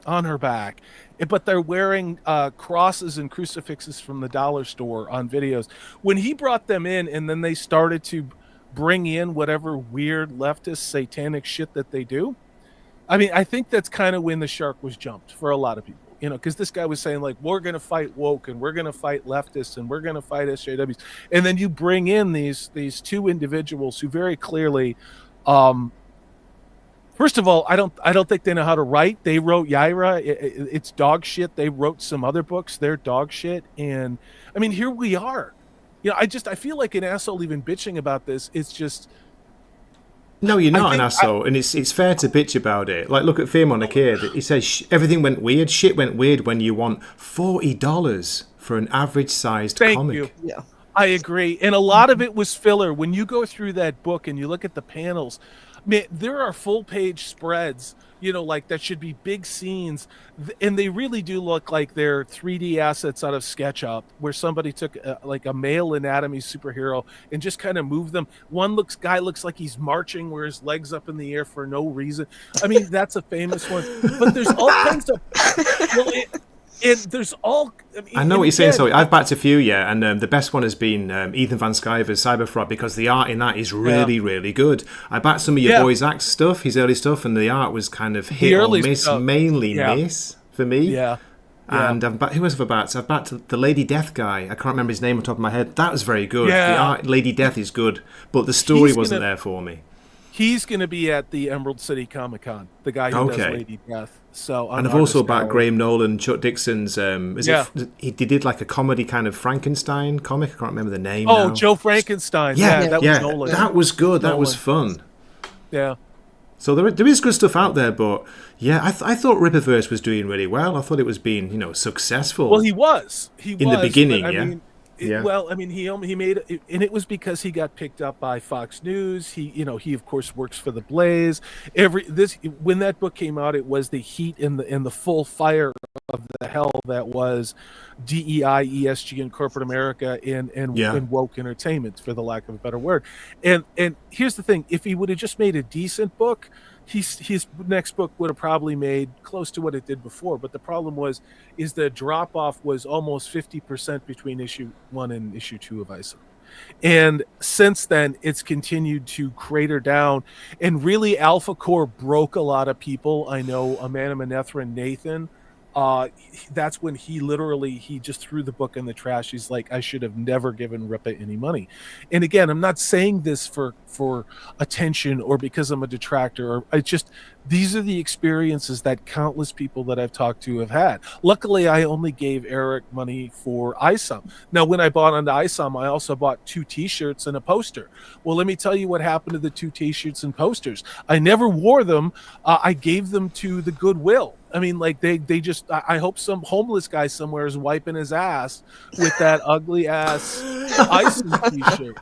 on her back, but they're wearing crosses and crucifixes from the dollar store on videos. When he brought them in, and then they started to bring in whatever weird leftist satanic shit that they do. I mean, I think that's kind of when the shark was jumped for a lot of people, you know, because this guy was saying, like, we're going to fight woke and we're going to fight leftists and we're going to fight SJWs. And then you bring in these two individuals who very clearly, first of all, I don't think they know how to write. They wrote Yaira. It's dog shit. They wrote some other books. They're dog shit. And I mean, here we are. You know, I feel like an asshole even bitching about this. It's just... No, you're not an asshole, and it's fair to bitch about it. Like, look at Fear Monarchy. He says everything went weird. Shit went weird when you want $40 for an average-sized comic. Thank you. Yeah, I agree. And a lot of it was filler. When you go through that book and you look at the panels, man, there are full-page spreads, you know, like that should be big scenes, and they really do look like they're 3D assets out of SketchUp, where somebody took like a male anatomy superhero and just kind of moved them. One guy looks like he's marching, where his legs up in the air for no reason. I mean, that's a famous one. But there's all kinds of. Well, there's all. I know what you're saying. So I've backed a few, yeah, and the best one has been Ethan Van Sciver's Cyberfront, because the art in that is really, really good. I backed some of your boy Zach's stuff, his early stuff, and the art was kind of hit or miss, mainly miss for me. Yeah. And who else have I backed? I've backed the Lady Death guy. I can't remember his name on top of my head. That was very good. Yeah. The art, Lady Death, is good, but the story wasn't there for me. He's going to be at the Emerald City Comic Con, the guy who does Lady Death. So and I've also backed Graham Nolan, Chuck Dixon's. He did like a comedy kind of Frankenstein comic. I can't remember the name. Oh, now. Joe Frankenstein. That was Nolan. That was good. That was fun. Yeah. So there is good stuff out there, but yeah, I thought Rippaverse was doing really well. I thought it was being successful. Well, he was in the beginning. Well, I mean, he made it, and it was because he got picked up by Fox News. He of course works for the Blaze. When that book came out, it was the heat and the full fire of the hell that was DEI, ESG, and corporate America and woke entertainment, for the lack of a better word. And here's the thing: if he would have just made a decent book, his next book would have probably made close to what it did before. But the problem is the drop off was almost 50% between issue 1 and issue 2 of ISO. And since then, it's continued to crater down. And really, Alpha Core broke a lot of people. I know Amanda Manethra and Nathan that's when he just threw the book in the trash. He's like, I should have never given Ripa any money. And again, I'm not saying this for attention or because I'm a detractor, or these are the experiences that countless people that I've talked to have had. Luckily, I only gave Eric money for ISOM. Now, when I bought onto ISOM, I also bought 2 t-shirts and a poster. Well, let me tell you what happened to the 2 t-shirts and posters. I never wore them. I gave them to the Goodwill. I mean, like they just, I hope some homeless guy somewhere is wiping his ass with that ugly ass ISOM t-shirt.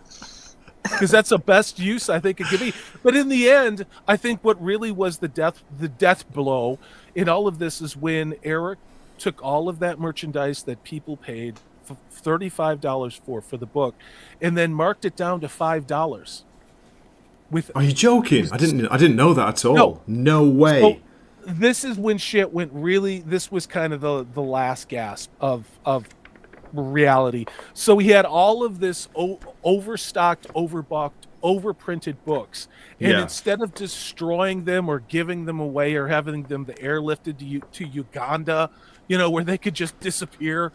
Because that's the best use I think it could be. But in the end, I think what really was the death blow in all of this is when Eric took all of that merchandise that people paid $35 for the book, and then marked it down to $5. Are you joking? I didn't know that at all. No way. So, this is when shit went really. This was kind of the last gasp of reality. So we had all of this overstocked, overbooked, overprinted books, and instead of destroying them or giving them away or having them airlifted to Uganda, where they could just disappear,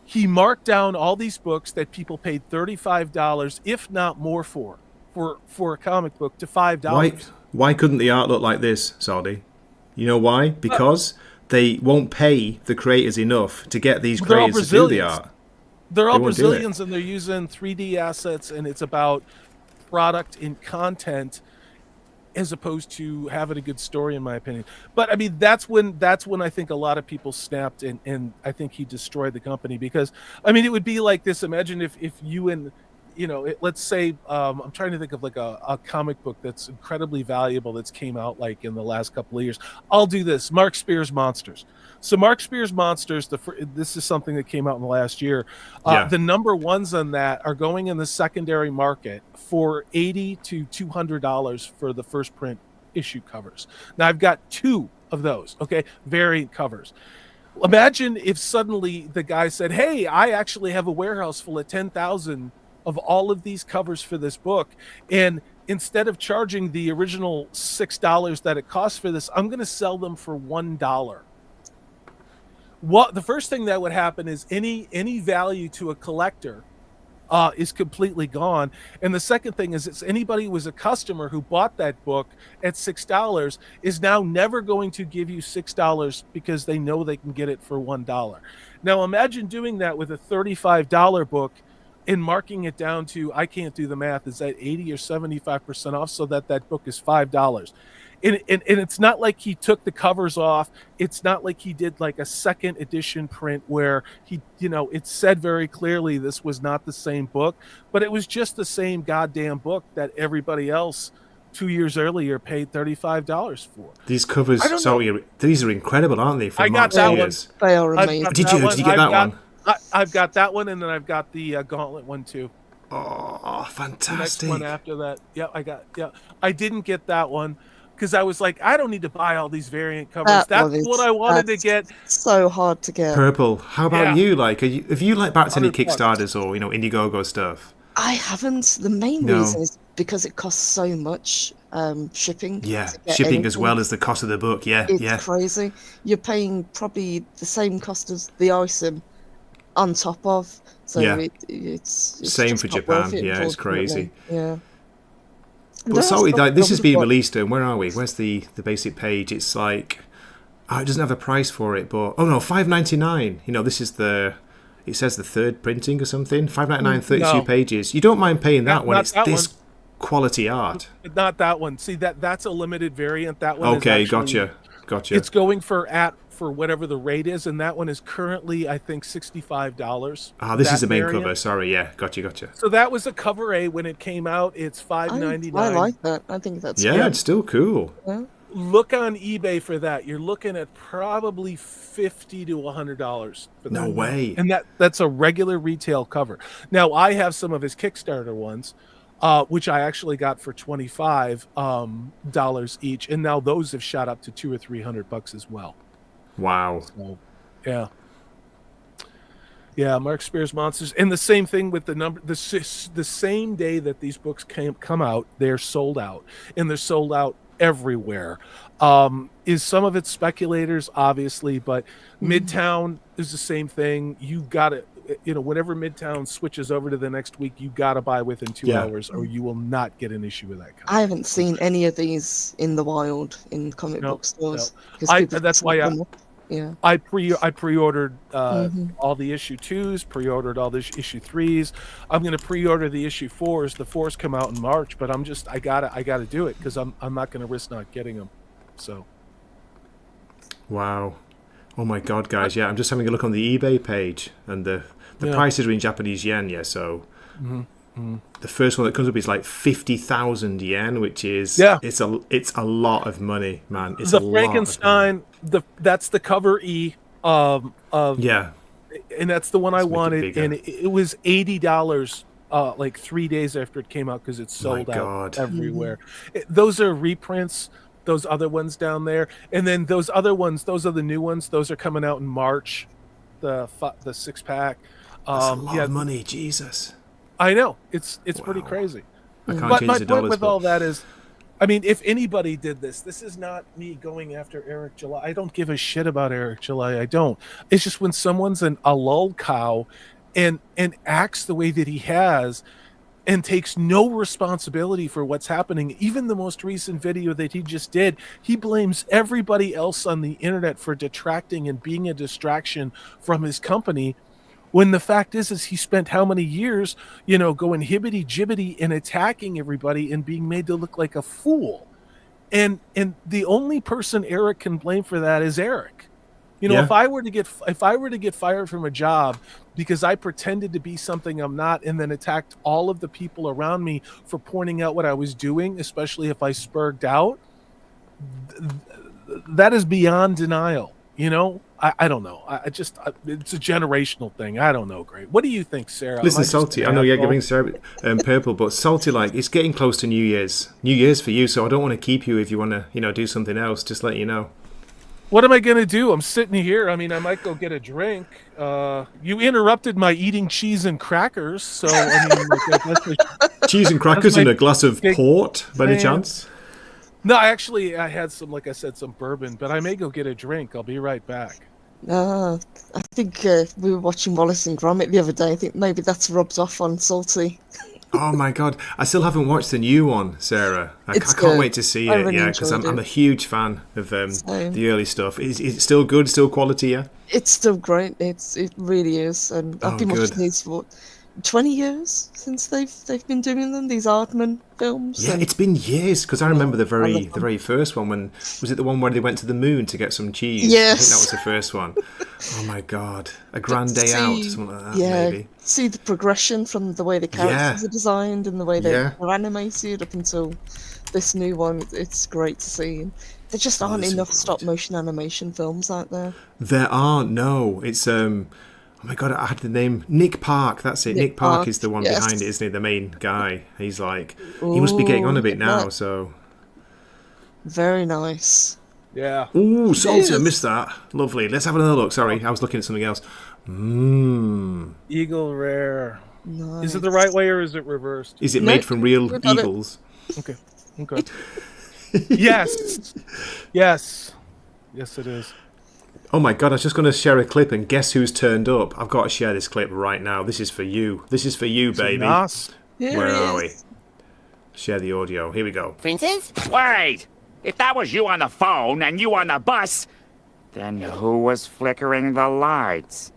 he marked down all these books that people paid $35, if not more, for a comic book to $5. Why couldn't the art look like this, Sardi? You know why? Because they won't pay the creators enough to get these creators to do the art. They're all Brazilians, and they're using 3D assets, and it's about product and content as opposed to having a good story, in my opinion. But I mean, that's when I think a lot of people snapped, and I think he destroyed the company. Because I mean, it would be like this. Imagine if you and let's say I'm trying to think of like a comic book that's incredibly valuable that's came out like in the last couple of years. I'll do this. Mark Spears Monsters. So Mark Spears Monsters, this is something that came out in the last year. The number ones on that are going in the secondary market for $80 to $200 for the first print issue covers. Now I've got 2 of those, okay, variant covers. Imagine if suddenly the guy said, hey, I actually have a warehouse full of 10,000 of all of these covers for this book, and instead of charging the original $6 that it costs for this, I'm going to sell them for $1. The first thing that would happen is any value to a collector is completely gone, and the second thing is anybody who was a customer who bought that book at $6 is now never going to give you $6 because they know they can get it for $1. Now imagine doing that with a $35 book and marking it down to, I can't do the math, is that 80 or 75% off, so that book is $5. And it's not like he took the covers off. It's not like he did like a second edition print where he, it said very clearly this was not the same book, but it was just the same goddamn book that everybody else 2 years earlier paid $35 for. These covers, these are incredible, aren't they? I got that one. They are amazing. Did you get that one? I've got that one, and then I've got the Gauntlet one too. Oh, fantastic! The next one after that, I didn't get that one because I was like, I don't need to buy all these variant covers. That's what I wanted to get. So hard to get. Purple. How about you? Like, have you backed any Kickstarters or Indiegogo stuff? I haven't. The main reason is because it costs so much shipping. Yeah, shipping anything. As well as the cost of the book. It's crazy. You're paying probably the same cost as the ISIM on top of, so it's same for Japan. It's crazy. Yeah. But sorry, this is being released, and where are we? Where's the basic page? It's like it doesn't have a price for it, but $5.99. This is it says the third printing or something. $5.99, 32 pages. You don't mind paying that when it's this quality art. Not that one. See, that's a limited variant. That one. Okay, gotcha. It's going for whatever the rate is, and that one is currently, I think, $65. This is the main cover. Sorry, gotcha. So that was a cover A when it came out. It's $5.99. I like that. I think that's it's still cool. Yeah. Look on eBay for that. You're looking at probably $50 to $100 for that. No way. And that's a regular retail cover. Now I have some of his Kickstarter ones, which I actually got for $25 each, and now those have shot up to $200 or $300 as well. Wow. So, yeah, Mark Spears Monsters, and the same thing with the same day that these books come out, they're sold out, and they're sold out everywhere. Is some of it speculators, obviously, but Midtown is the same thing. You got to, whenever Midtown switches over to the next week, you got to buy within 2 hours, or you will not get an issue of that kind. I haven't seen any of these in the wild in comic book stores. That's why I pre-ordered all the issue 2s, pre-ordered all the issue 3s. I'm going to pre-order the issue 4s. The 4s come out in March, but I gotta do it because I'm not going to risk not getting them. So. Wow. Oh my God, guys! Yeah, I'm just having a look on the eBay page, and the prices are in Japanese yen. Yeah, so the first one that comes up is like 50,000 yen, which is it's a lot of money, man. It's the Frankenstein. That's the cover E of and that's the one I wanted, and it was $80 like 3 days after it came out because it's sold out everywhere. Those are reprints. Those other ones down there, and then those other ones, those are the new ones. Those are coming out in March. The 6-pack. That's a lot of money, Jesus. I know it's pretty crazy. I can't change the dollars. With all that is, I mean, if anybody did this is not me going after Eric July. I don't give a shit about Eric July. I don't. It's just when someone's a lull cow, and acts the way that he has. And takes no responsibility for what's happening. Even the most recent video that he just did, he blames everybody else on the internet for detracting and being a distraction from his company. When the fact is he spent how many years, going hibbity-jibbity and attacking everybody and being made to look like a fool. And the only person Eric can blame for that is Eric. If I were to get fired from a job because I pretended to be something I'm not and then attacked all of the people around me for pointing out what I was doing, especially if I spurred out, that is beyond denial. I don't know. It's a generational thing. I don't know, Gray. What do you think, Sarah? Listen, Salty, I know you're giving Sarah purple, but Salty, it's getting close to New Year's. New Year's for you, so I don't want to keep you if you want to, do something else. Just let you know. What am I going to do? I'm sitting here. I mean, I might go get a drink. You interrupted my eating cheese and crackers. So, cheese and crackers and a glass of port, by any chance? No, I had some, like I said, some bourbon, but I may go get a drink. I'll be right back. I think we were watching Wallace and Gromit the other day. I think maybe that's rubbed off on Salty. Oh my God, I still haven't watched the new one, Sarah. I can't wait to see it. Really because I'm a huge fan of the early stuff. Is it still good? Still quality? Yeah. It's still great. It really is, and I've been watching these for 20 years since they've been doing them. These Aardman films. Yeah, it's been years because I remember the very first one. When was it? The one where they went to the moon to get some cheese? Yes, I think that was the first one. Oh my God, A Grand Day Out, something like that. Yeah, maybe. See the progression from the way the characters are designed and the way they're animated up until this new one. It's great to see. There just aren't enough stop-motion animation films out there. There aren't. No, it's Oh my God, I had the name Nick Park. That's it. Nick Park is the one behind it, isn't he? The main guy. He's he must be getting on a bit now. So very nice. Yeah. Ooh, Salty, I missed that. Lovely. Let's have another look. Sorry, I was looking at something else. Eagle rare. Nice. Is it the right way or is it reversed? Is it made from real eagles? Okay. Yes. Yes, it is. Oh my God, I was just going to share a clip and guess who's turned up. I've got to share this clip right now. This is for you. This is for you, baby. Where are we? Share the audio. Here we go. Princess? Wait! If that was you on the phone and you on the bus, then who was flickering the lights?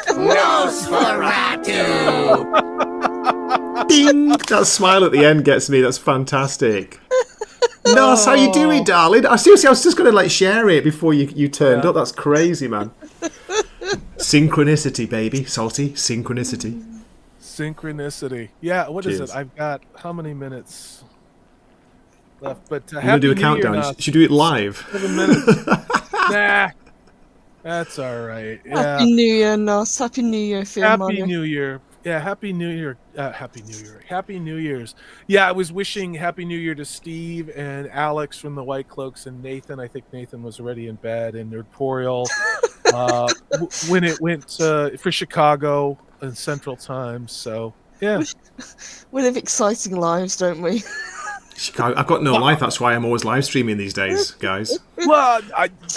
Nosferatu! Ding! That smile at the end gets me. That's fantastic. Nos, how you doing, darling? Seriously, I was just going to share it before you turned up. That's crazy, man. Synchronicity, baby. Salty. Synchronicity. Yeah, what is it? I've got how many minutes left? But I'm going to do a countdown. Should you do it live? 7 minutes. Nah. That's all right. Yeah. Happy New Year, Nos. Happy New Year, Phil. Happy New Year. Yeah, Happy New Year. Happy New Year. Happy New Year's. Yeah, I was wishing Happy New Year to Steve and Alex from the White Cloaks and Nathan. I think Nathan was already in bed, and Nerdporial when it went for Chicago and Central Time. So Yeah. We live exciting lives, don't we? I've got no life. That's why I'm always live streaming these days, guys. Well,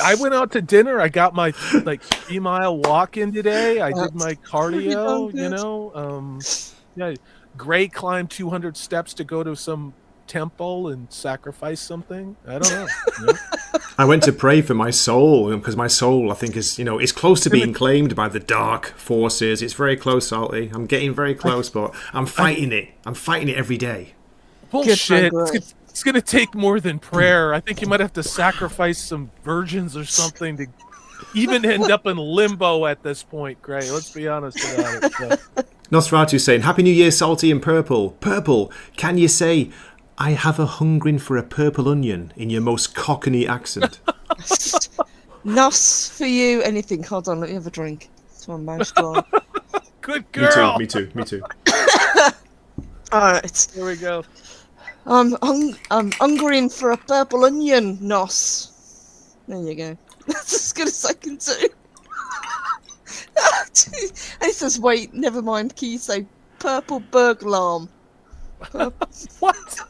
I went out to dinner. I got my 3-mile walk in today. I did my cardio. You know, yeah. Gray climbed 200 steps to go to some temple and sacrifice something. I don't know. You know? I went to pray for my soul because my soul, I think, is is close to being claimed by the dark forces. It's very close, Salty. I'm getting very close, but I'm fighting it. I'm fighting it every day. Bullshit. It's going to take more than prayer. I think you might have to sacrifice some virgins or something to even end up in limbo at this point, Gray. Let's be honest about it. So. Nosferatu saying, Happy New Year, Salty and Purple. Purple, can you say, I have a hungering for a purple onion in your most cockney accent? Nos for you, anything. Hold on, let me have a drink. It's my mouth dry. Good girl. Me too. All right. Here we go. I'm hungering for a purple onion, Nos. There you go. That's as good as I can do. And he says, wait, never mind. Can you say purple burglar? What?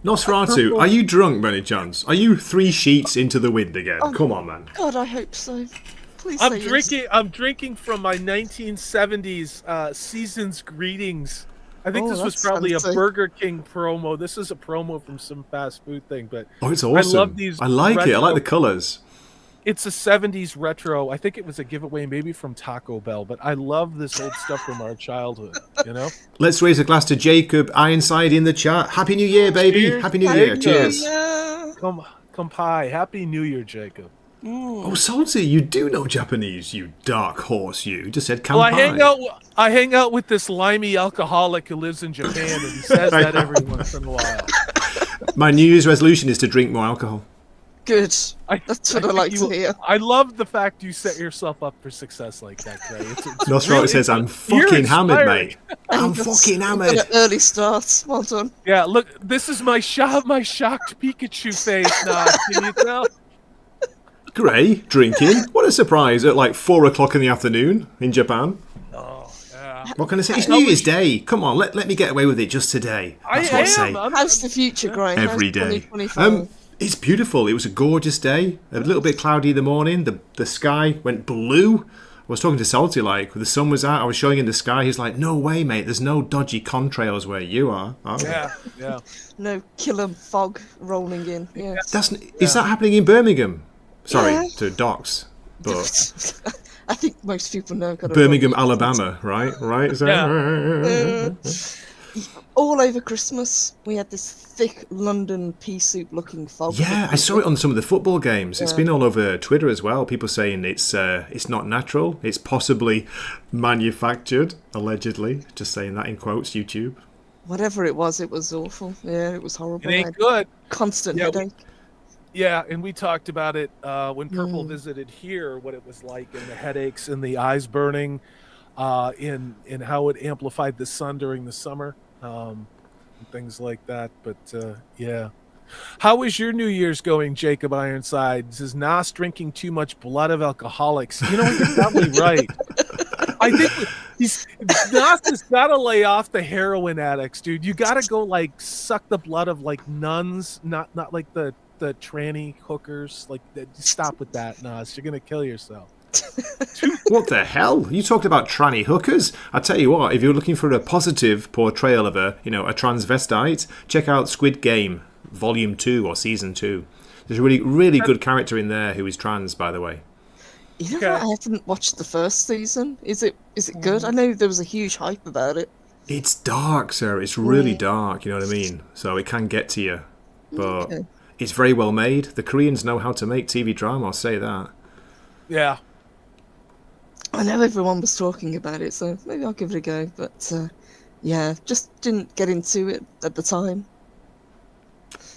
Nosferatu, are you drunk, by any chance? Are you 3 sheets into the wind again? Come on, man. God, I hope so. Please I'm say drinking. yes. I'm drinking from my 1970s Season's Greetings. I think this was probably fancy. a Burger King promo. This is a promo from some fast food thing, but It's awesome. I love these. I like it. I like the retro- colours. It's a 70s retro. I think it was a giveaway maybe from Taco Bell, but I love this old stuff from our childhood, you know? Let's raise a glass to Jacob Ironside in the chat. Happy New Year, baby. Cheers. Happy New Year. Jacob. Cheers. Yeah. Come pie. Happy New Year, Jacob. Oh, Salty, you do know Japanese, you dark horse, you. Just said kampai. Well, I hang out with this limey alcoholic who lives in Japan, and he says that every once in a while. My New Year's resolution is to drink more alcohol. Good. That's what I like to hear. I love the fact you set yourself up for success like that, Gray. Nosferatu really, says, I'm you're fucking hammered, inspiring. mate. I'm fucking hammered. An early start. Well done. Yeah, look, this is my shocked Pikachu face now. Can you tell? Gray, drinking. What a surprise at like 4 o'clock in the afternoon in Japan. Oh, yeah. What can I say? It's New Year's Day. Come on, let me get away with it just today. That's what I say. How's the future, Gray? Every How's day. 2025? It's beautiful. It was a gorgeous day. A little bit cloudy in the morning. The sky went blue. I was talking to Salty, like, the sun was out. I was showing him the sky. He's like, no way, mate. There's no dodgy contrails where you are. Yeah. No killer fog rolling in. Yeah. Is that happening in Birmingham? Sorry, Yeah. to docks. But I think most people know. Birmingham, Alabama, right? Is that all over Christmas, we had this thick London pea soup looking fog. Yeah, I saw it on some of the football games. It's been all over Twitter as well. People saying it's not natural. It's possibly manufactured, allegedly. Just saying that in quotes, YouTube. Whatever it was awful. Yeah, it was horrible. It ain't good. Constant headache. Yeah, and we talked about it when Purple visited here, what it was like, and the headaches and the eyes burning, in how it amplified the sun during the summer, and things like that. But yeah, how is your New Year's going, Jacob Ironside? This is Nas drinking too much blood of alcoholics. You know what? You're probably right. I think Nas has got to lay off the heroin addicts, dude. You got to go like suck the blood of like nuns, not like the tranny hookers. Like, stop with that, Nas. You're gonna kill yourself. What the hell? You talked about tranny hookers? I tell you what, if you're looking for a positive portrayal of a transvestite, check out Squid Game Volume 2 or Season 2. There's a really good character in there who is trans, by the way. You know what? I haven't watched the first season. Is it good? I know there was a huge hype about it. It's dark, sir. It's really dark, you know what I mean? So it can get to you. But it's very well made. The Koreans know how to make TV drama, I'll say that. Yeah. I know everyone was talking about it, so maybe I'll give it a go. But yeah, just didn't get into it at the time.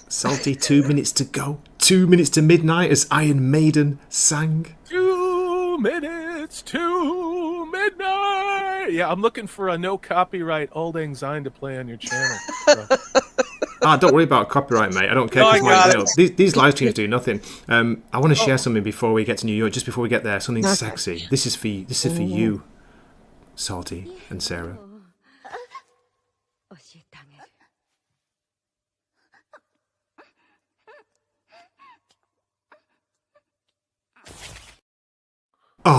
Salty, 2 minutes to go. 2 minutes to midnight as Iron Maiden sang. 2 minutes to midnight. Yeah, I'm looking for a no copyright Old Lang Syne to play on your channel. So. Don't worry about copyright, mate. I don't care. These live streams do nothing. I want to share something before we get to New York. Just before we get there, something sexy. This is for you, Salty and Sarah.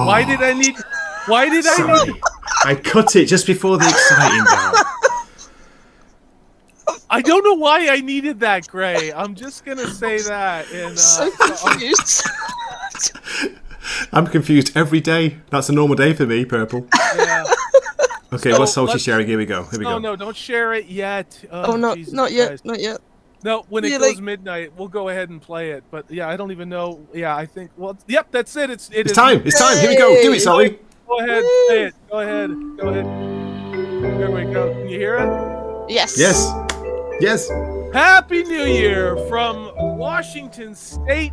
Why did I need? Sorry. I cut it just before the exciting part. I don't know why I needed that, Gray. I'm just gonna say that. And So confused. I'm confused every day. That's a normal day for me, Purple. yeah. Okay, So what's salty let's- sharing? Here we go. No, don't share it yet. Oh, no, Jesus not yet, Christ. not yet. No, when it Yeah, goes like- midnight, we'll go ahead and play it. But yeah, I don't even know. Yeah, I think. Well, yep, that's it. It's It's time. It's time. Here we go. Do it, Salty. Go ahead, play it. Go ahead. There we go. Can you hear it? Yes. Yes. Yes. Happy New Year from Washington State,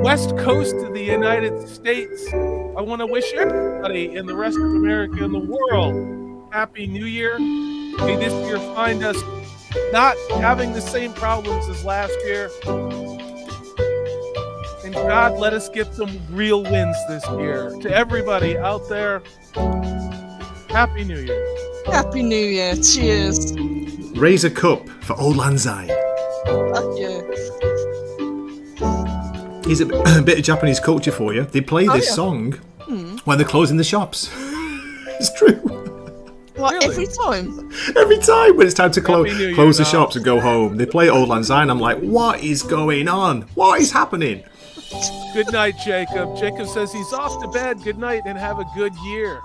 West Coast of the United States. I want to wish everybody in the rest of America and the world Happy New Year. May this year find us not having the same problems as last year. And God, let us get some real wins this year. To everybody out there, Happy New Year. Happy New Year. Cheers. Raise a cup for Old Lang Syne. Yeah. Here's a bit of Japanese culture for you. They play this song when they're closing the shops. It's true. What, Really? every time? Every time when it's time to Happy New Year close the now. shops and go home, they play Old Lang Syne. I'm like, what is going on? What is happening? Good night, Jacob. Jacob says he's off to bed. Good night and have a good year.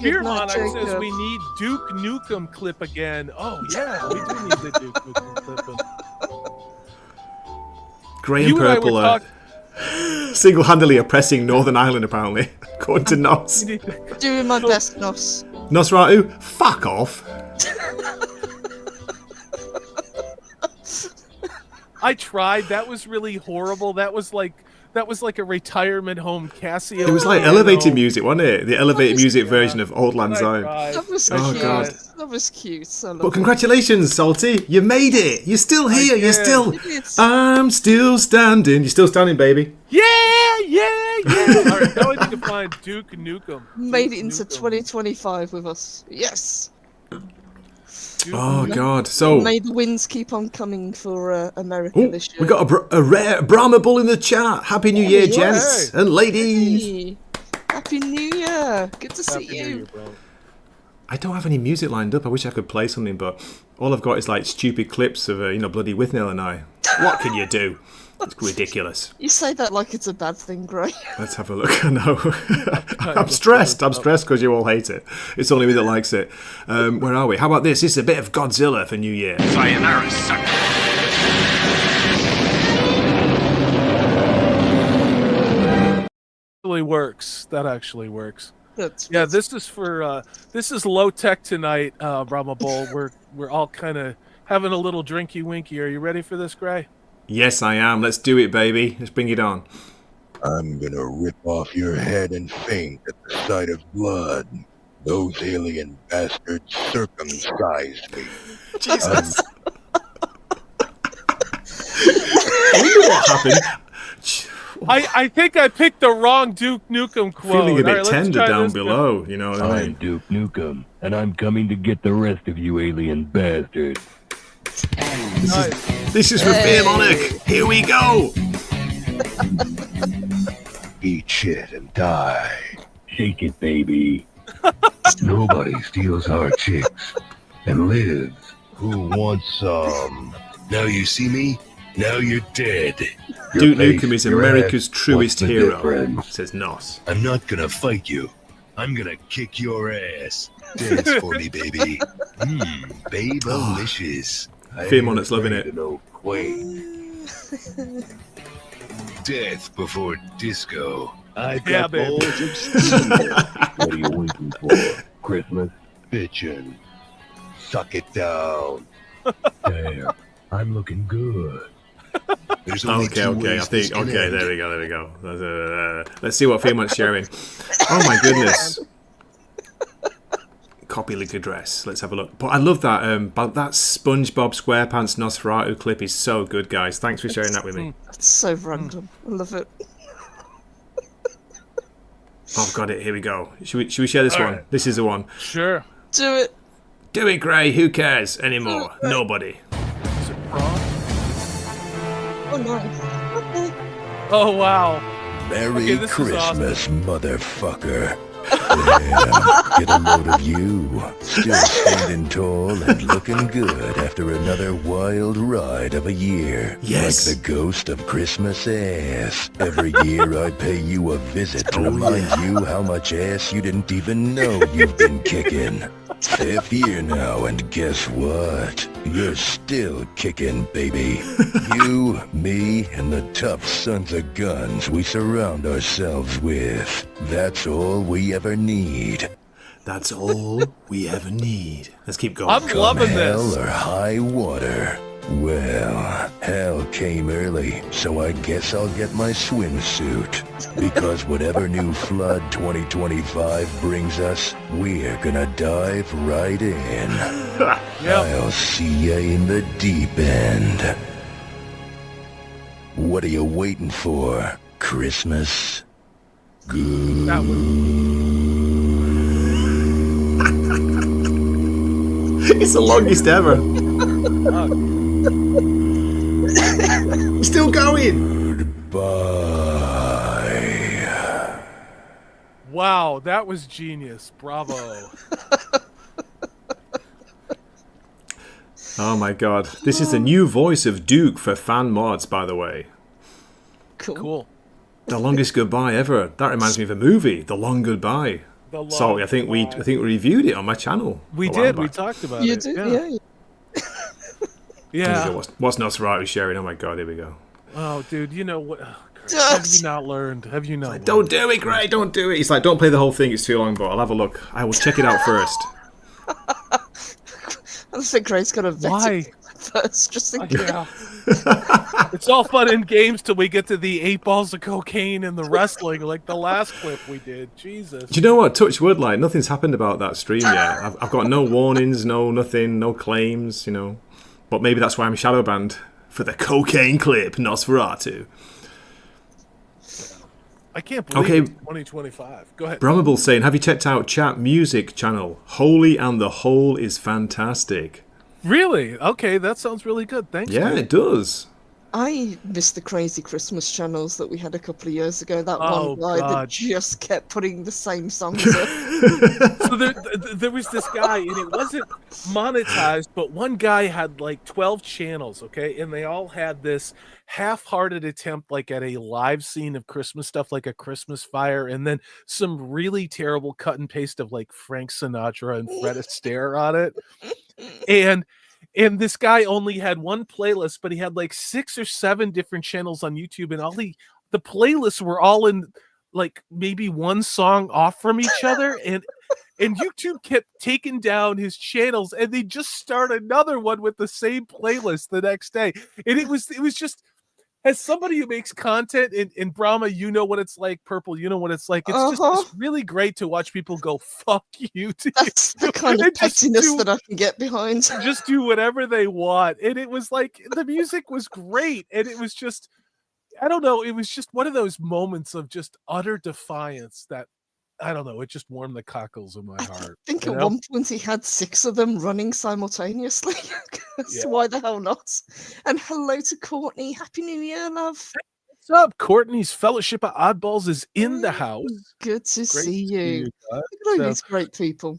Beer night, Monarch says Jacob. we need Duke Nukem clip again. Oh yeah, we do need the Duke Nukem clip. Grey and You and I Purple were are single-handedly oppressing Northern Ireland, apparently, according to Nos. Doing my best, Nos. Nosratu, fuck off. I tried. That was really horrible. That was like a retirement home Casio. It was like piano. elevated music, wasn't it? The elevated music version of Old Lang I Syne. tried. That was Oh, cute. God. That was cute. I love But congratulations, Salty. You made it. You're still here. You're did. still... It's- I'm still standing. You're still standing, baby. Yeah. All right, now I need to find Duke Nukem. Made Duke it into Nukem. 2025 with us. Yes. Duke Oh, Nukem. God. So... May the wins keep on coming for America Ooh, this year. we got a rare Brahmabull in the chat. Happy New Year, yeah. gents and ladies. Hey. Happy New Year. Good to see Happy New you. Year, bro. I don't have any music lined up. I wish I could play something, but all I've got is like stupid clips of, bloody Withnail and I. What can you do? It's ridiculous. You say that like it's a bad thing, Gray. Let's have a look. I know. I'm stressed. I'm stressed because you all hate it. It's only me that likes it. Where are we? How about this? This is a bit of Godzilla for New Year. Sayonara, sucker. Actually works. That actually works. That's Yeah, this is for this is low tech tonight, Brahmabull. We're all kind of having a little drinky winky. Are you ready for this, Gray? Yes, I am. Let's do it, baby. Let's bring it on. I'm gonna rip off your head and faint at the sight of blood. Those alien bastards circumcised me. Jesus. I wonder what happened. I think I picked the wrong Duke Nukem quote. Feeling a All bit right, let's tender try down this below. You know what I I'm mean? Duke Nukem, and I'm coming to get the rest of you alien bastards. This is for Beer Monarch. Here we go. Eat shit and die. Shake it, baby. Nobody steals our chicks and lives. Who wants some? Now you see me? Now you're dead. Duke face, Nukem is your America's ass. truest What's the hero, difference? says Nos. I'm not gonna fight you. I'm gonna kick your ass. Dance for me, baby. Babe-alicious. Fear Monarch's loving it. No queen. Death before disco. I've Yeah, got babe. balls of steel. What are you waiting for? Christmas? Bitchin'. Suck it down. Damn, I'm looking good. There's only Okay, two okay. I ways this think. can Okay, end. there we go. Let's see what Fear Monarch's sharing. Oh my goodness. Copy link address. Let's have a look. But I love that. That SpongeBob SquarePants Nosferatu clip is so good, guys. Thanks for sharing that with me. That's so random. I love it. Oh, I've got it. Here we go. Should we share this All one? right. This is the one. Sure. Do it. Do it, Gray. Who cares anymore? Nobody. Is it wrong? Oh, nice. Okay. Oh wow. Merry this is Christmas, motherfucker. Yeah, get a load of you. Still standing tall and looking good after another wild ride of a year. Yes. Like the ghost of Christmas ass. Every year I pay you a visit to remind you how much ass you didn't even know you've been kicking. Fifth year now, and guess what? You're still kicking, baby. You, me, and the tough sons of guns we surround ourselves with. That's all we ever need. That's all we ever need. Let's keep going. I'm loving Hell this. or high water. Well, hell came early, so I guess I'll get my swimsuit. Because whatever new flood 2025 brings us, we're gonna dive right in. I'll see ya in the deep end. What are you waiting for? Christmas? Good. That It's the longest ever. Still going. Goodbye. Wow, that was genius. Bravo. Oh my god. This is the new voice of Duke for fan mods, by the way. Cool. The longest goodbye ever. That reminds me of a movie, The Long Goodbye. So I think we reviewed it on my channel. We did. We talked about You it. did, Yeah. Yeah. What's Nosferatu sharing? Oh my god, here we go. Oh, dude, you know what? Have you not learned? Have you not? Don't do it, Gray. Don't do it. He's like, don't play the whole thing. It's too long, but I'll have a look. I will check it out first. I think Gray's got to vet Why? it first, just in case. Yeah. It's all fun and games till we get to the 8 balls of cocaine and the wrestling, like the last clip we did. Jesus. Do you know what? Touch wood, like nothing's happened about that stream yet. I've got no warnings, nothing, no claims, you know. But maybe that's why I'm shadow banned for the cocaine clip, Nosferatu. I can't believe it's 2025. Go ahead. Brahmabull saying, have you checked out Chat Music channel? Holy and the Whole is fantastic. Really? Okay, that sounds really good. Thanks. Yeah, man. it does. I missed the crazy Christmas channels that we had a couple of years ago. That Oh, one guy God. that just kept putting the same songs up. So there was this guy, and it wasn't monetized, but one guy had like 12 channels, okay? And they all had this half-hearted attempt like at a live scene of Christmas stuff, like a Christmas fire, and then some really terrible cut and paste of like Frank Sinatra and Fred Astaire on it. And this guy only had one playlist, but he had like 6 or 7 different channels on YouTube, and the playlists were all in like maybe one song off from each other, and YouTube kept taking down his channels, and they just start another one with the same playlist the next day. And it was just, as somebody who makes content in Brahma, you know what it's like. Purple, you know what it's like. It's just really great to watch people go, fuck you. That's the kind of pettiness that I can get behind. Just do whatever they want. And it was like, the music was great. And it was just, I don't know, it was just one of those moments of just utter defiance that, I don't know, it just warmed the cockles of my heart. I think at one point he had 6 of them running simultaneously. So why the hell not? And hello to Courtney. Happy New Year, love. What's up? Courtney's Fellowship of Oddballs is in the house. Good to see you. Guys. Look at all these great people.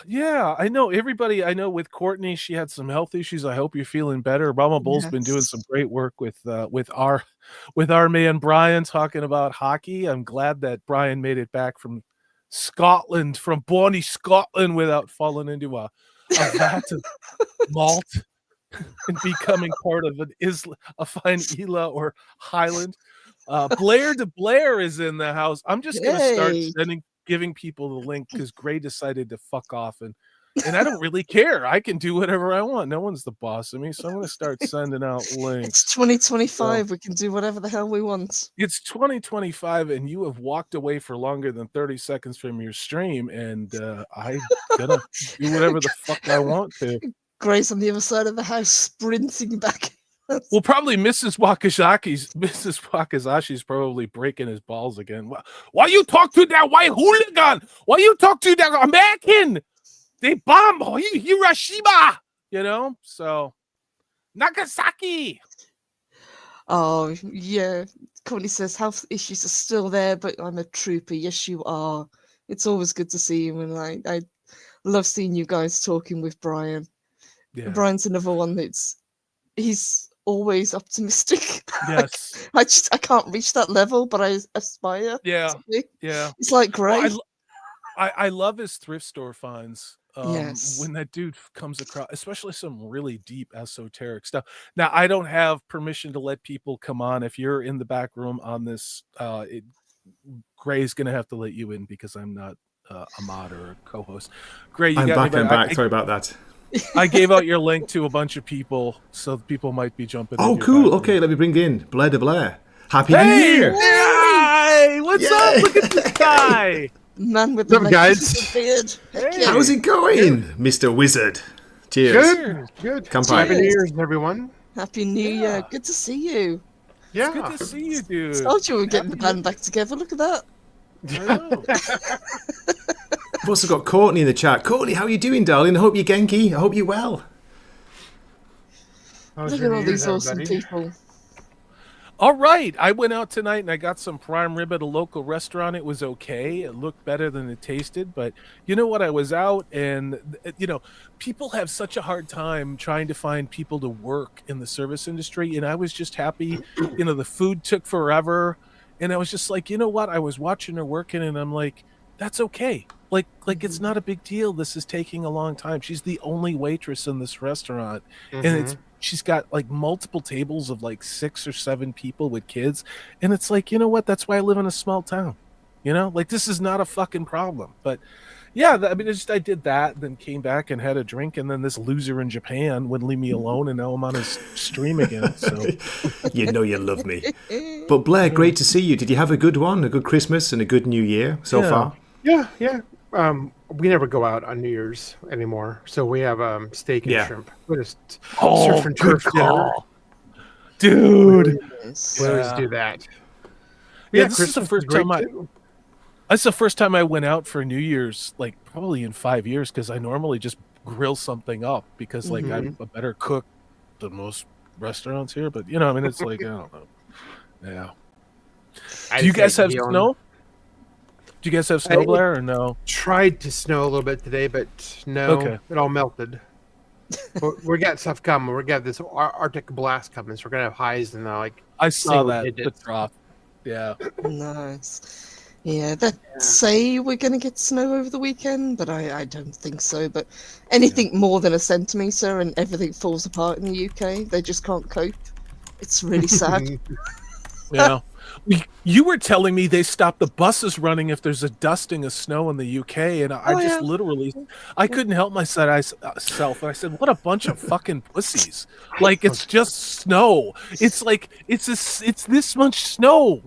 Yeah, I know everybody. I know with Courtney, she had some health issues. I hope you're feeling better. Brahmabull's been doing some great work with our man Brian talking about hockey. I'm glad that Brian made it back from Scotland, from Bonnie, Scotland, without falling into a vat of malt and becoming part of a fine Isla or Highland. Blair de Blair is in the house. I'm just going to start giving people the link because Gray decided to fuck off, and I don't really care. I can do whatever I want. No one's the boss of me, so I'm going to start sending out links. It's 2025. We can do whatever the hell we want. It's 2025, and you have walked away for longer than 30 seconds from your stream, and I'm gonna do whatever the fuck I want to. Gray's on the other side of the house, sprinting back. Well, probably Mrs. Wakizashi's probably breaking his balls again. Why you talk to that white hooligan? Why you talk to that American? They bomb Hiroshima, you know? So, Nagasaki. Oh, yeah. Courtney says health issues are still there, but I'm a trooper. Yes, you are. It's always good to see you, and I love seeing you guys talking with Brian. Yeah. Brian's another one he's always optimistic. Yes. I can't reach that level, but I aspire. Yeah. To be. Yeah. It's like great. Well, I love his thrift store finds. Yes. When that dude comes across, especially some really deep esoteric stuff. Now, I don't have permission to let people come on. If you're in the back room on this, Gray's going to have to let you in because I'm not a mod or a co-host. Gray, you I'm got back. me, I'm back. Sorry about that. I gave out your link to a bunch of people, so people might be jumping. Oh, cool. Okay, let me bring in Blair de Blair. Happy New Hey! Year! Hey! What's up? Look at this guy! Man with the guys? beard. Hey. How's it going, Mr. Wizard? Cheers. Good. Kanpai. Happy New Year's, everyone. Happy New Year. Good to see you. Yeah. It's good to see you, dude. Told you we're getting the band back together. Look at that. I know. I've also got Courtney in the chat. Courtney, how are you doing, darling? I hope you're genki. I hope you're well. Look at all these awesome people. All right. I went out tonight and I got some prime rib at a local restaurant. It was okay. It looked better than it tasted. But you know what? I was out and, people have such a hard time trying to find people to work in the service industry. And I was just happy. The food took forever. And I was just like, you know what? I was watching her working and I'm like, that's okay. Like it's not a big deal. This is taking a long time. She's the only waitress in this restaurant. And she's got like multiple tables of like 6 or 7 people with kids. And it's like, you know what? That's why I live in a small town. This is not a fucking problem. But yeah, I did that, then came back and had a drink. And then this loser in Japan wouldn't leave me alone. And now I'm on his stream again. So You know you love me. But Blair, great to see you. Did you have a good one? A good Christmas and a good New Year so far? Yeah. We never go out on New Year's anymore, so we have steak and shrimp. We just surf and turf dinner. Dude. We always do that. This is the first time That's the first time I went out for New Year's, like probably in 5 years, because I normally just grill something up because I'm a better cook than most restaurants here. But it's like I don't know. Yeah. Do you guys have snow? Do you guys have snow, Blair, or no? Tried to snow a little bit today, but no, it all melted. We got stuff coming. We got this Arctic blast coming, so we're gonna have highs and I saw that the drop. Yeah. Nice. Yeah, they say we're gonna get snow over the weekend, but I don't think so. But anything more than a centimetre and everything falls apart in the UK. They just can't cope. It's really sad. Yeah. You were telling me they stopped the buses running if there's a dusting of snow in the UK, and I literally, I couldn't help myself. I said, "What a bunch of fucking pussies!" Like it's just snow. It's like it's this much snow.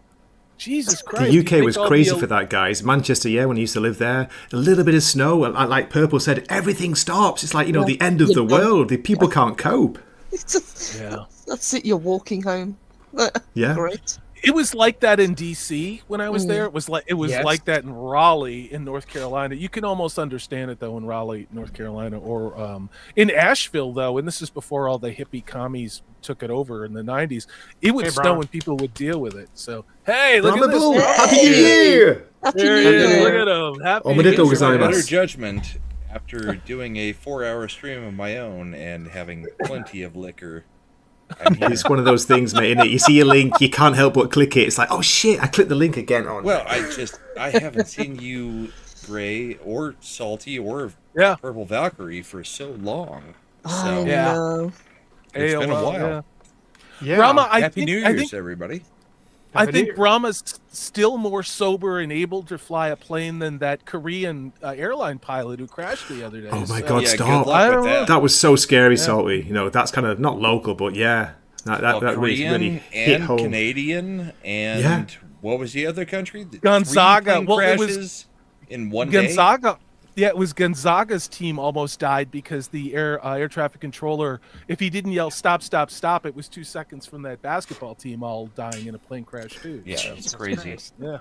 Jesus Christ! The UK was crazy for that, guys. Manchester, when I used to live there, a little bit of snow, and like Purple said, everything stops. It's like the end of the world. The people can't cope. That's it. You're walking home. Yeah. Great. It was like that in DC when I was there. It was like that in Raleigh in North Carolina. You can almost understand it though in Raleigh, North Carolina, or in Asheville though. And this is before all the hippie commies took it over in the 90s. It would snow and people would deal with it. So hey, look at this! Happy New Year! Happy New Year! Look at him! Happy New Year! Better judgment after doing a 4-hour stream of my own and having plenty of liquor. It's one of those things, mate, innit? You see a link, you can't help but click it. It's like, oh shit, I clicked the link again. Well, I haven't seen you, Gray, or Salty, or Purple Valkyrie for so long. So, it's been a while. Yeah. Brahma, Happy New Year's, everybody. I think Brahma's still more sober and able to fly a plane than that Korean airline pilot who crashed the other day. Oh my God, stop. That was so scary, Salty. That's kind of not local, but that Korean really hit home. Canadian and what was the other country? Gonzaga. 3 plane crashes in one day? Yeah, it was Gonzaga's team almost died because the air traffic controller, if he didn't yell stop, stop, stop, it was 2 seconds from that basketball team all dying in a plane crash too. Yeah, it's crazy. Yeah.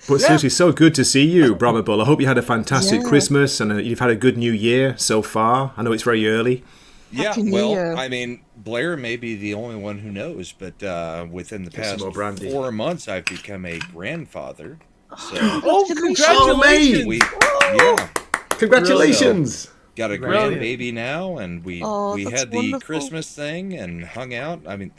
But seriously, so good to see you, Brahmabull. I hope you had a fantastic Christmas and you've had a good New Year so far. I know it's very early. Yeah, Happy New well, Year. I mean, Blair may be the only one who knows, but within the past 4 months, I've become a grandfather. So, congratulations! Yeah. Congratulations! So, got a grandbaby now, and we had the Christmas thing and hung out. I mean,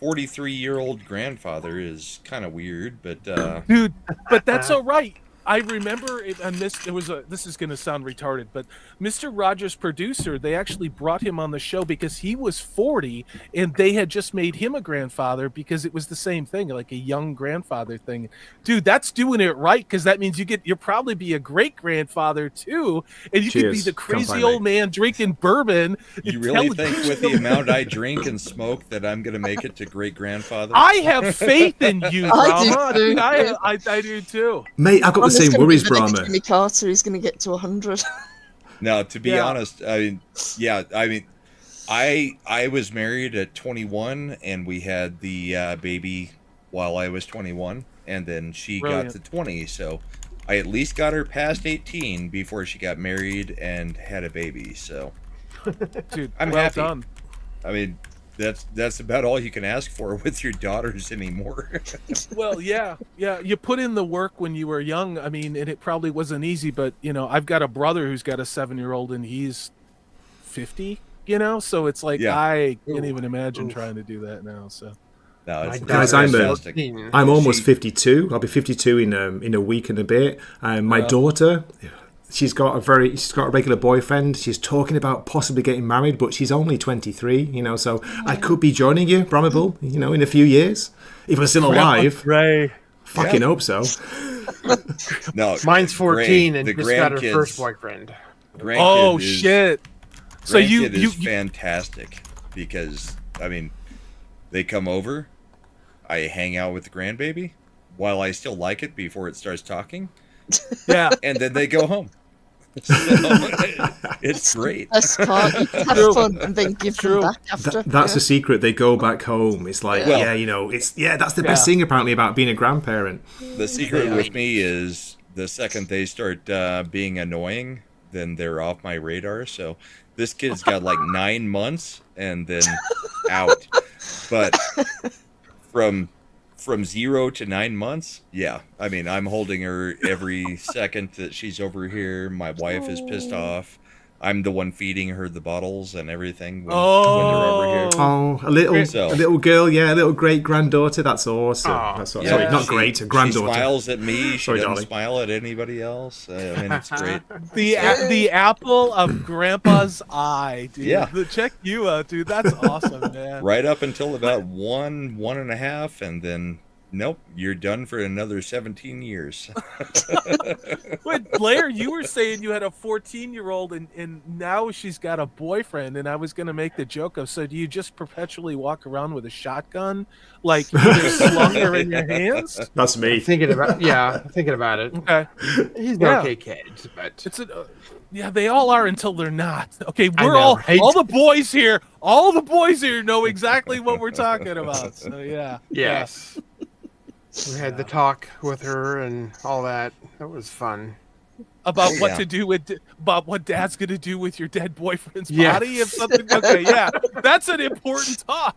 43-year-old grandfather is kind of weird, but dude, but that's all right. I remember it, and this is going to sound retarded, but Mr. Rogers' producer, they actually brought him on the show because he was 40 and they had just made him a grandfather because it was the same thing, like a young grandfather thing. Dude, that's doing it right, because that means you'll probably be a great grandfather too, and you could be the crazy old man drinking bourbon. You really think with the amount I drink and smoke that I'm going to make it to great grandfather? I have faith in you, Brahma. I do too. Mate, I've got the same worries, Brahma. Jimmy Carter, he's going to get to 100. No, to be honest, I mean, I was married at 21, and we had the baby while I was 21, and then she got to 20, so I at least got her past 18 before she got married and had a baby. So, dude, I'm well happy. Done. I mean, that's about all you can ask for with your daughters anymore. Well, yeah, you put in the work when you were young. I mean, and it probably wasn't easy, but I've got a brother who's got a 7-year-old and he's 50, so it's like I can't even imagine trying to do that now. So no, guys, I'm almost 52. I'll be 52 in a week and a bit. My daughter, she's got a regular boyfriend. She's talking about possibly getting married, but she's only 23, so I could be joining you, Brahmabull, in a few years. If we're still alive. Right. Fucking hope so. No, mine's 14 and just got her first boyfriend. Oh, shit. So you is fantastic because, I mean, they come over, I hang out with the grandbaby while I still like it before it starts talking. Yeah. And then they go home. So, it's great. Best part, you have fun and then give them back after. That's the secret. They go back home. It's like, that's the best thing apparently about being a grandparent. The secret with me is the second they start being annoying, then they're off my radar. So this kid's got like 9 months and then out. But from 0 to 9 months, I mean, I'm holding her every second that she's over here. My wife is pissed off. I'm the one feeding her the bottles and everything when they're over here. Oh, a little girl, a little great granddaughter. That's awesome. Sorry, not great, a granddaughter. She smiles at me. She doesn't smile at anybody else. I mean, it's great. The apple of Grandpa's eye, dude. Yeah. Check you out, dude. That's awesome, man. Right up until about 1.5, and then nope, you're done for another 17 years. Wait, Blair, you were saying you had a 14-year-old and now she's got a boyfriend, and I was going to make the joke of, so do you just perpetually walk around with a shotgun? Like, you just slung her in your hands? That's me. Thinking about it. Okay. He's an okay kid, but... they all are until they're not. Okay, all the boys here know exactly what we're talking about. So, yeah. Yes. We had the talk with her and all that. That was fun. About what to do about what Dad's gonna do with your dead boyfriend's body, if something. Okay, that's an important talk.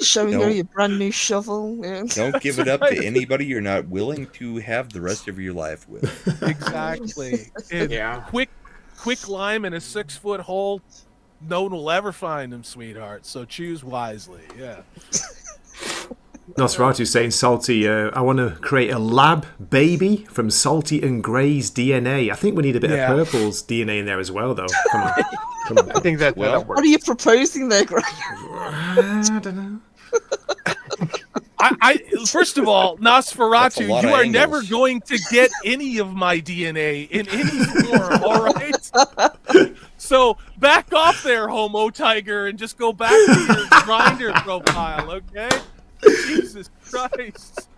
Showing her your brand new shovel. Yeah. Don't give it up to anybody you're not willing to have the rest of your life with. Exactly. And quick lime in a 6-foot hole. No one will ever find him, sweetheart. So choose wisely. Yeah. Nosferatu saying, Salty, I want to create a lab baby from Salty and Gray's DNA. I think we need a bit of Purple's DNA in there as well, though. Come on. I think that works. What are you proposing there, Gray? I don't know. I first of all, Nosferatu, you are never going to get any of my DNA in any form, all right? So back off there, Homo Tiger, and just go back to your grinder profile, okay? Jesus Christ.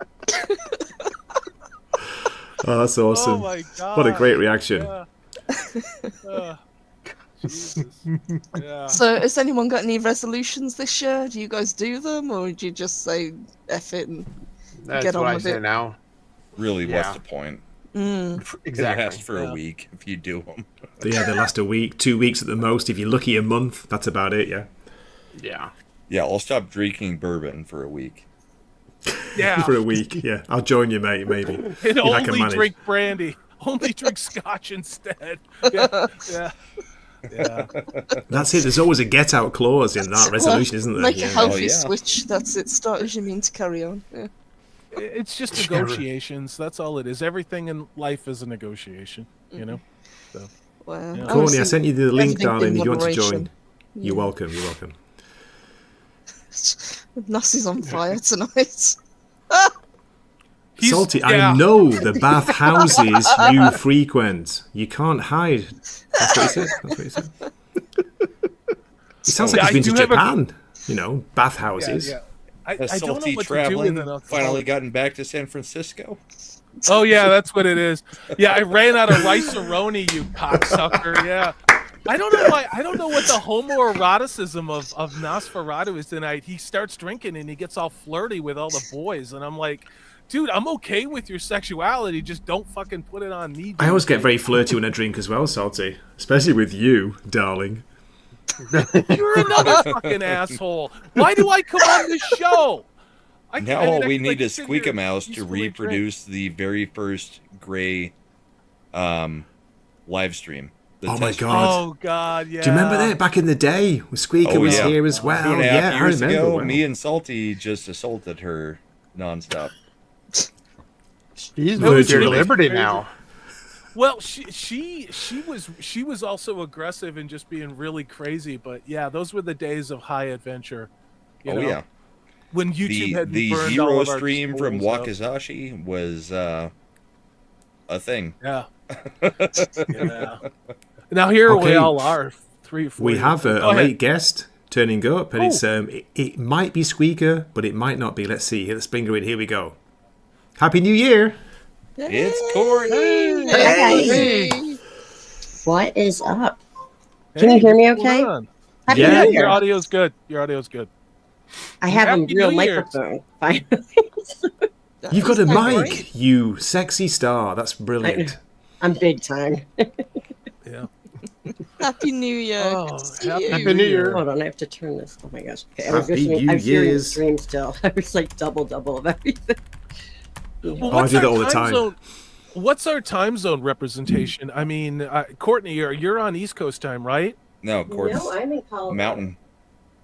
Oh, that's awesome. Oh my God. What a great reaction. Jesus. Yeah. So has anyone got any resolutions this year? Do you guys do them, or do you just say F it and get on with it? Now. Really, what's the point? Exactly. They last for a week if you do them. They last a week, 2 weeks at the most. If you're lucky, a month. That's about it. Yeah. Yeah. Yeah, I'll stop drinking bourbon for a week. Yeah. For a week. Yeah, I'll join you, mate. Maybe. And if I can only manage. drink brandy. Only drink scotch instead. Yeah. Yeah. That's it. There's always a get out clause in that resolution, isn't there? Make a Yeah. healthy switch. That's it. Start as you mean to carry on. Yeah. It's just negotiations. That's all it is. Everything in life is a negotiation, you know? So, wow. yeah. Courtney, I sent you the link, everything in darling. If you want to moderation. join, you're welcome. You're welcome. Nassi's on fire tonight. Salty, I know the bath houses you frequent. You can't hide. That's what he said. That's what he said. It sounds like he's been to Japan. You know, bath houses. Yeah. I Has don't know Salty what traveling to do with it. finally gotten back to San Francisco? Oh yeah, that's what it is. Yeah, I ran out of rice-a-roni, you cocksucker. Yeah. I don't know why. I don't know what the homoeroticism of Nosferatu is tonight. He starts drinking and he gets all flirty with all the boys, and I'm like, dude, I'm okay with your sexuality. Just don't fucking put it on me. Dude. I always get very flirty when I drink as well, Salty. Especially with you, darling. You're another fucking asshole. Why do I come on this show? Now all we need is Squeak Mouse to reproduce the very first Gray live stream. Oh my god! Oh god! Yeah. Do you remember that back in the day? Squeaker was here as well. 2.5 Yeah, I years remember. ago, well. me and Salty just assaulted her nonstop. She's moved to Liberty now. Well, she was also aggressive and just being really crazy. But yeah, those were the days of high adventure. You know? Yeah. When YouTube had the burned zero all of our stream from schools out. Wakizashi was a thing. Yeah. Yeah. Now here we all are. 3 or 4. We have Go a ahead. late guest turning up, and it's it might be Squeaker, but it might not be. Let's see. Let's bring her in. Here we go. Happy New Year! It's Courtney. Hey. What is up? Can you hear me okay? Happy Yeah. New Year. Your audio's good. Your audio's good. I have Happy a real New Year. microphone. Finally. You've got a Isn't that mic, great? you sexy star. That's brilliant. I'm big time. Yeah. Happy New Year. Oh, Happy New Year. Hold on, I have to turn this. Oh my gosh. Okay, I was Happy listening. New I was hearing the Year's. stream still. I was like double of everything. Well, I what's do that our all the time. zone? What's our time zone representation? I mean, Courtney, you're on East Coast time, right? No, Courtney. No, I'm in Colorado. Mountain.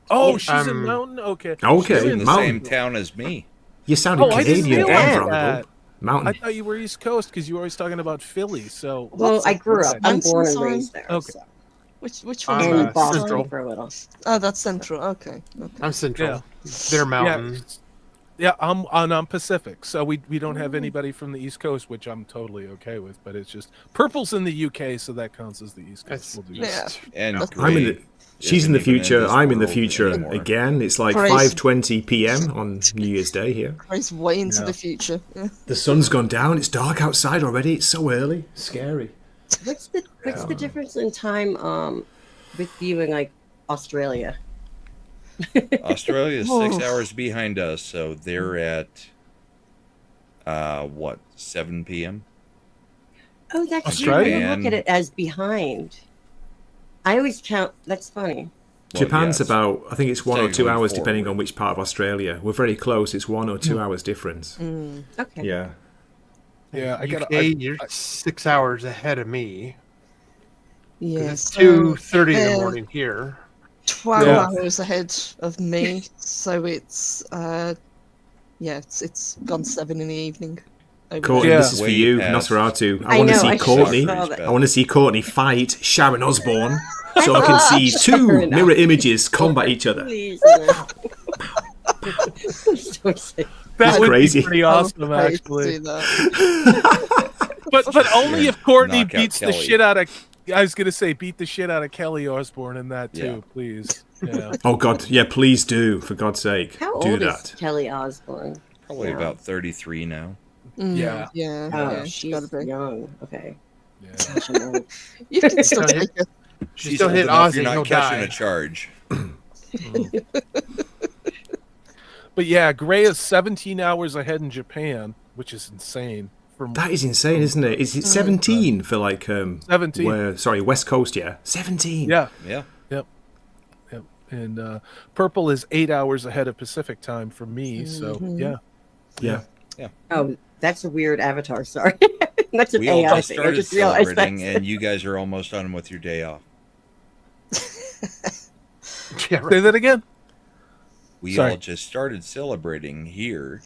Oh, she's in Mountain. Okay. Okay, She's in the Mountain. same town as me. You sounded I didn't Canadian. realize Brahmabull. that. Mountain. I thought you were East Coast because you were always talking about Philly. So Well, I grew up. I'm born and Mountain raised there. Okay. So. Which I'm, one? And Boston Central. for a little. Oh, that's Central. Okay. I'm Central. Yeah. They're Mountain. Yeah, I'm Pacific, so we don't have anybody from the East Coast, which I'm totally okay with. But it's just Purple's in the UK, so that counts as the East Coast. We'll do that. And I'm in the. She's in the isn't even in future. this I'm in the world future anymore. again. It's like Crazy. 5:20 p.m. on New Year's Day here. It's way into Yeah. the future. Yeah. The sun's gone down. It's dark outside already. It's so early. Scary. What's the difference in time with viewing like Australia? Australia is Oh. 6 hours behind us, so they're at 7 p.m. Oh, that's Australia? you don't look at it as behind. I always count. That's funny. Japan's yes. about, I think it's 1 or 2 hours, Technically depending on forward. which part of Australia. We're very close. It's 1 or 2 hours difference. Okay. Yeah. Yeah, You're 6 hours ahead of me. Yeah. It's so, 2:30 in the uh, morning here. 12 Yeah. hours ahead of me, so it's it's gone 7 in the evening. over Courtney, Yeah. this is for Way you, past. Nosferatu. I I want to know, see I Courtney. saw that. I want to see Courtney fight Sharon Osbourne, so I can see two Fair enough. mirror images combat each other. Please. No. So sick. that would crazy. be pretty there. awesome, I would pay to actually. see that. But only if Courtney Knock out beats the Kelly. shit out of. I was gonna say beat the shit out of Kelly Osbourne in that too, Yeah. please. Yeah. Oh God, yeah, please do, for God's sake, How do old that. is Kelly Osbourne? Probably Yeah. about 33 now. Yeah. Yeah. Oh, yeah, she's gotta be. young. Okay. Yeah. You can still Don't take it. She still old hit enough, Ozzy. You're He'll not catching die. a charge. But yeah, Gray is 17 hours ahead in Japan, which is insane. That is insane, isn't it? Is it 17 for like 17? Sorry, West Coast, yeah. 17. Yeah. Yeah. Yep. And Purple is 8 hours ahead of Pacific time for me. So Yeah. Oh, that's a weird avatar. Sorry, that's an We all AI just thing. I started just realized celebrating, that. and you guys are almost done with your day off. Say that again. We all just started celebrating here.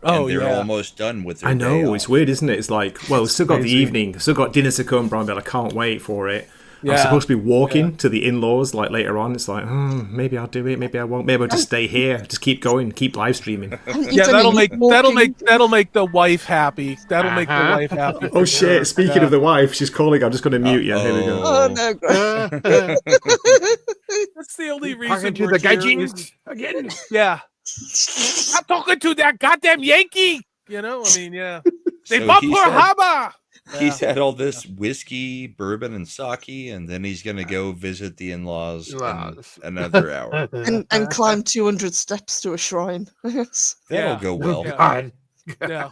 Oh, and they're yeah. almost done with their I day know, off. it's weird, isn't it? It's like, well, we've still got the crazy. evening, still got dinner to come, Brown Bell. I can't wait for it. Yeah. I'm supposed to be walking to the in-laws like later on. It's like, maybe I'll do it, maybe I won't. Maybe I'll just stay here, just keep going, keep live streaming. Yeah, that'll make the wife happy. That'll make the wife happy. Oh shit! Speaking of the wife, she's calling. I'm just going to mute you. Here we go. Oh no, great. That's the only reason Talking to we're the here gaijins is- again. Yeah. I'm talking to that goddamn Yankee. You know, I mean, yeah. They So bought he Pearl said- Harbor. He's had all this whiskey, bourbon, and sake, and then he's going to go visit the in-laws in another hour. and climb 200 steps to a shrine. Yes. That'll go well. Yeah. God. Yeah.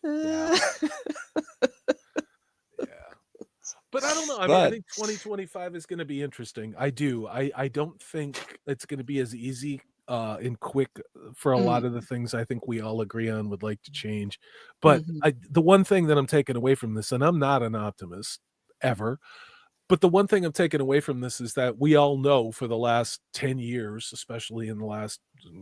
Yeah. But I don't know. I mean, I think 2025 is going to be interesting. I do. I don't think it's going to be as easy and quick for a lot of the things I think we all agree on would like to change. But the one thing that I'm taking away from this, and I'm not an optimist ever, but the one thing I'm taking away from this is that we all know for the last 10 years, especially in the last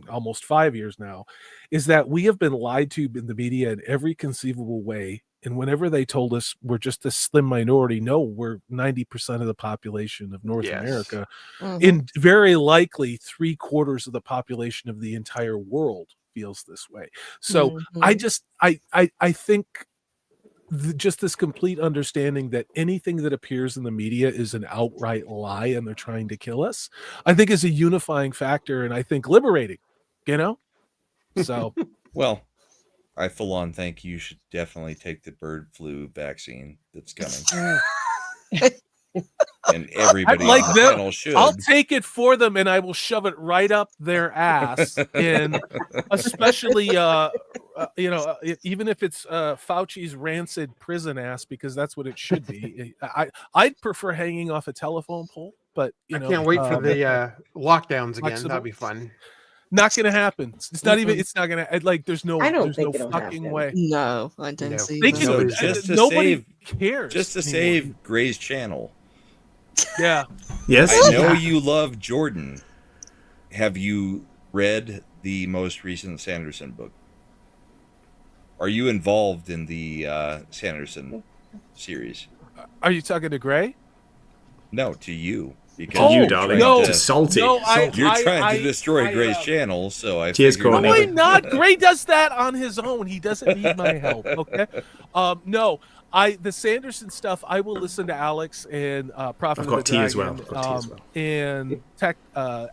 almost 5 years now, is that we have been lied to in the media in every conceivable way. And whenever they told us we're just a slim minority, no, we're 90% of the population of North America. And very likely 3/4 of the population of the entire world feels this way. So I think just this complete understanding that anything that appears in the media is an outright lie and they're trying to kill us, I think is a unifying factor and I think liberating, you know? So, well, I full on think you should definitely take the bird flu vaccine that's coming. And everybody on the panel should. I'll take it for them and I will shove it right up their ass. And especially, even if it's Fauci's rancid prison ass, because that's what it should be. I'd prefer hanging off a telephone pole, but I can't wait for the lockdowns again. That'd be fun. Not gonna happen. It's not even. It's not gonna. Like, there's no. I don't there's think no it'll fucking happen. way. No, I don't see They that. can, So just to nobody save, cares. just to anymore. save Gray's channel. Yeah. Yes. I know you love Jordan. Have you read the most recent Sanderson book? Are you involved in the Sanderson series? Are you talking to Gray? No, to you. Because you, darling. To Salty. No, you're trying to destroy Gray's channel, so I Cheers, figured... Courtney. No, I'm not. Gray does that on his own. He doesn't need my help. Okay. No, the Sanderson stuff. I will listen to Alex and Prophet. I've got of the tea as Dragon, well. I've got tea as well. And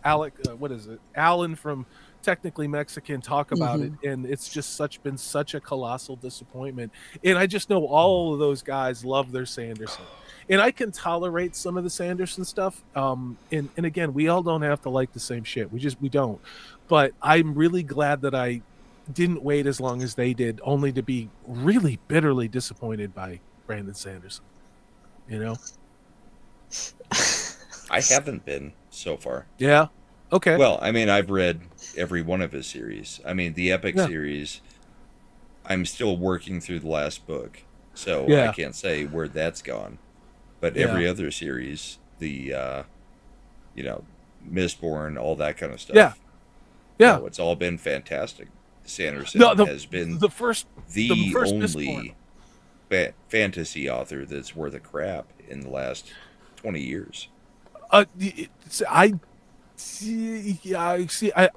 Alec. What is it? Alan from Technically Mexican talk about it, and it's just been such a colossal disappointment. And I just know all of those guys love their Sanderson. And I can tolerate some of the Sanderson stuff. And again, we all don't have to like the same shit. We don't. But I'm really glad that I didn't wait as long as they did, only to be really bitterly disappointed by Brandon Sanderson. You know? I haven't been so far. Yeah. Okay. Well, I mean, I've read every one of his series. I mean, the Epic series, I'm still working through the last book. So I can't say where that's gone. But every other series, the, Mistborn, all that kind of stuff. Yeah. Yeah. It's all been fantastic. Sanderson has been the first only fantasy author that's worth a crap in the last 20 years. And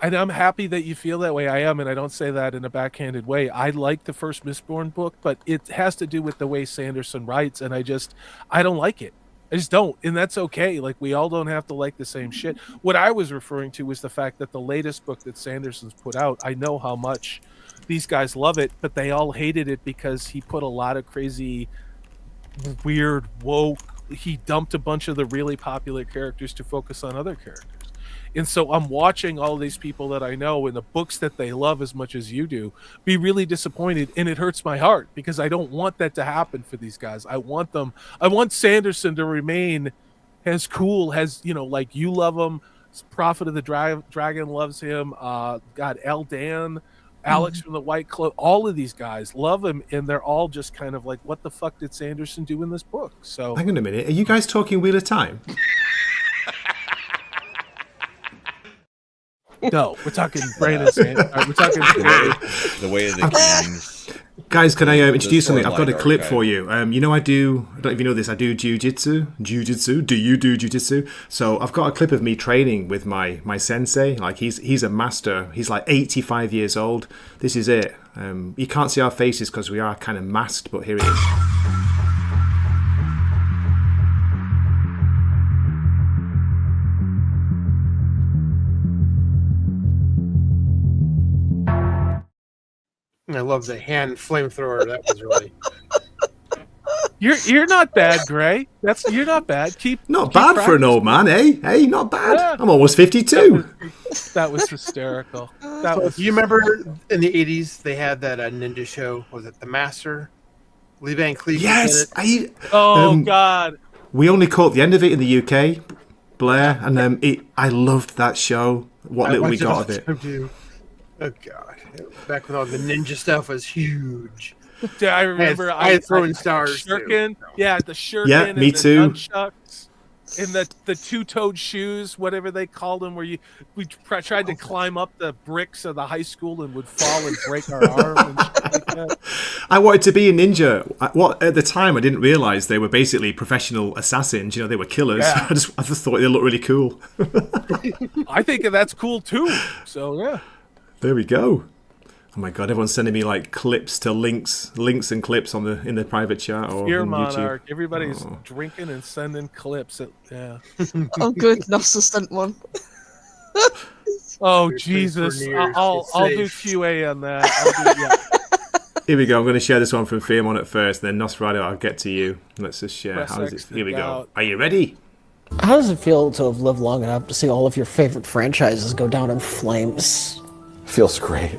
I'm happy that you feel that way. I am, and I don't say that in a backhanded way. I like the first Mistborn book, but it has to do with the way Sanderson writes, and I don't like it. I just don't, and that's okay. Like, we all don't have to like the same shit. What I was referring to was the fact that the latest book that Sanderson's put out, I know how much these guys love it, but they all hated it because he put a lot of crazy, weird, woke. He dumped a bunch of the really popular characters to focus on other characters. And so I'm watching all these people that I know in the books that they love as much as you do be really disappointed, and it hurts my heart because I don't want that to happen for these guys. I want Sanderson to remain as cool as, like you love him. Prophet of the Dragon loves him. God, Eldan, Alex from the White Cloak, all of these guys love him, and they're all just kind of like, what the fuck did Sanderson do in this book? So hang on a minute, are you guys talking Wheel of Time? No, we're talking Brandon. We're talking the way of the kings. Guys, can I introduce something? I've got a clip for you. I don't know if you know this, I do jiu-jitsu. Do you do jiu-jitsu? So I've got a clip of me training with my sensei. Like he's a master. He's like 85 years old. This is it. You can't see our faces because we are kind of masked, but here it is. I love the hand flamethrower. That was really. You're not bad, Gray. You're not bad. Not bad for an old man, eh? Hey, not bad. Yeah. I'm almost 52. That was hysterical. You remember in the 80s they had that ninja show? Was it The Master? Lee Van Cleef. Yes. God. We only caught the end of it in the UK, Blair, and I loved that show. What little we got of it. Oh God. Back when all the ninja stuff was huge. Yeah, I remember I had throwing stars. Shuriken. Yeah, the Shuriken. Yeah, me and the too. Nunchucks and the two-toed shoes, whatever they called them, where we tried to climb up the bricks of the high school and would fall and break our arm and shit like that. I wanted to be a ninja. At the time I didn't realize they were basically professional assassins. They were killers. Yeah. I just thought they looked really cool. I think that's cool too. So yeah. There we go. Oh my God! Everyone's sending me like clips to links and clips in the private chat or Fear on Monarch. YouTube. Everybody's drinking and sending clips. Yeah. Oh, good. Nossa sent one. Oh Jesus! I'll do QA on that. Here we go. I'm going to share this one from Fearmon at first, then Nosferatu. I'll get to you. Let's just share. Here we go. Are you ready? How does it feel to have lived long enough to see all of your favorite franchises go down in flames? Feels great.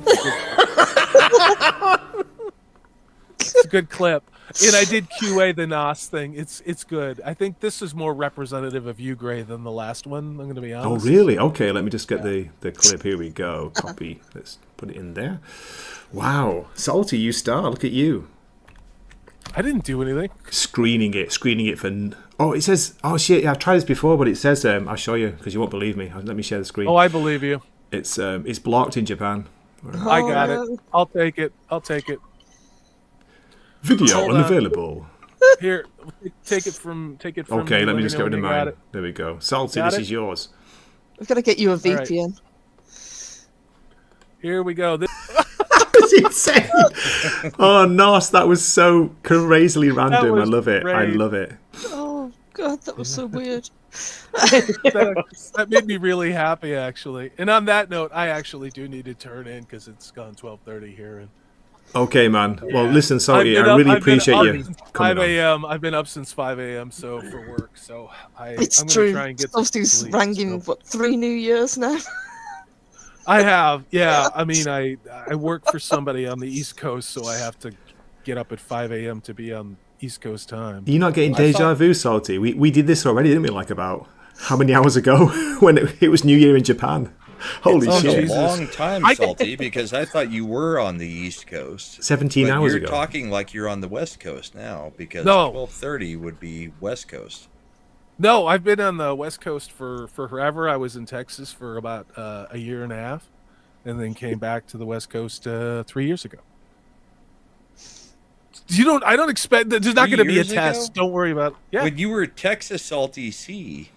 It's a good clip. And I did QA the Nos thing. It's good. I think this is more representative of you, Gray, than the last one. I'm going to be honest. Oh, really? Okay, let me just get the clip. Here we go. Copy. Let's put it in there. Wow. Salty, you star. Look at you. I didn't do anything. Screening it for... Oh, it says... Oh, shit. Yeah, I've tried this before, but it says... I'll show you, because you won't believe me. Let me share the screen. Oh, I believe you. It's blocked in Japan. I got it. I'll take it. Video unavailable. Here, take it from. Okay, let me just get rid of mine. There we go. Salty, this is yours. We've got to get you a VPN. Right. Here we go. That's insane. Oh, Nos, that was so crazily random. I love it. Great. I love it. Oh God, that was so weird. that made me really happy, actually. And on that note, I actually do need to turn in because it's gone 12:30 here. And okay, man. Well, listen, Salty, I really appreciate you coming 5 a.m. I've been up since 5 a.m. So for work. So I'm going to try and get. Salty's ranging what 3 New Years now. I have, yeah. I mean, I work for somebody on the East Coast, so I have to get up at 5 a.m. to be on East Coast time. You're not getting deja vu, Salty. We did this already, didn't we? Like about how many hours ago when it was New Year in Japan. Holy shit! It's a long time, Salty, because I thought you were on the East Coast. 17 hours ago. You're talking like you're on the West Coast now, because 12:30 would be West Coast. No, I've been on the West Coast for forever. I was in Texas for about a year and a half, and then came back to the West Coast 3 years ago. I don't expect that. There's not going to be a test. Don't worry about it. Yeah. When you were Texas Salty C.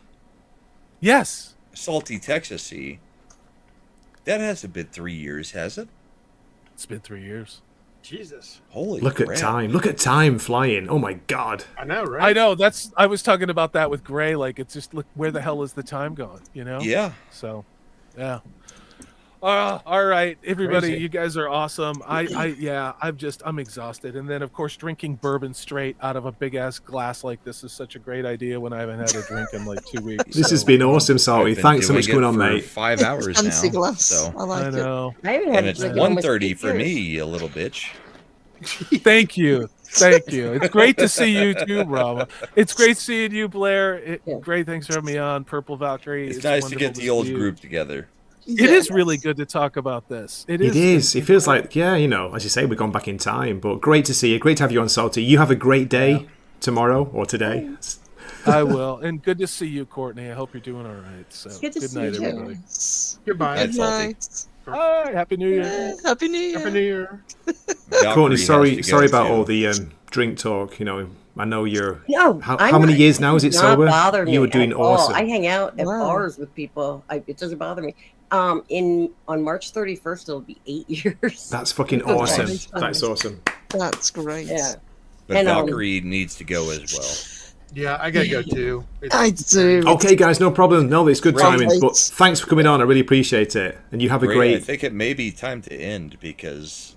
Yes. Salty Texas C. That hasn't been 3 years, has it? It's been 3 years. Jesus. Holy Look crap. at time. Look at time flying. Oh my God. I know, right? I know. I was talking about that with Gray. Like, it's just, look, where the hell is the time gone? You know? Yeah. So, yeah. All right, everybody, Crazy. you guys are awesome. I'm exhausted. And then, of course, drinking bourbon straight out of a big ass glass like this is such a great idea when I haven't had a drink in like 2 weeks. This has been awesome, Salty. Thanks so much for coming on, for mate. 5 hours now. Fancy glass. So. I like I know. I haven't had And a it's drink in almost 1:30 8 for years. me, you little bitch. Thank you. Thank you. It's great to see you too, Brahma. It's great seeing you, Blair. Great, thanks for having me on, Purple Valkyrie. It's nice to wonderful get the see old you. group together. It is really good to talk about this. It is. It feels like, as you say, we've gone back in time. But great to see you. Great to have you on, Salty. You have a great day tomorrow or today. I will. And good to see you, Courtney. I hope you're doing all right. So Good to see night, you. everybody. Goodbye. Good night. All right. Happy New Year. Happy New Year. Happy New Year. Courtney, sorry has to go about too. all the drink talk. I know you're. No, How many years now is it does sober? not bother me You were doing at all. awesome. I hang out at Wow. bars with people. It doesn't bother me. On March 31st, it'll be 8 years. That's fucking Good awesome. night. That's awesome. That's great. Yeah. But And, Valkyrie needs to go as well. Yeah, I gotta go too. I do. Okay, guys, no problem. No, it's good Great. timing. But thanks for coming on. I really appreciate it. And you have a Ray, great. I think it may be time to end because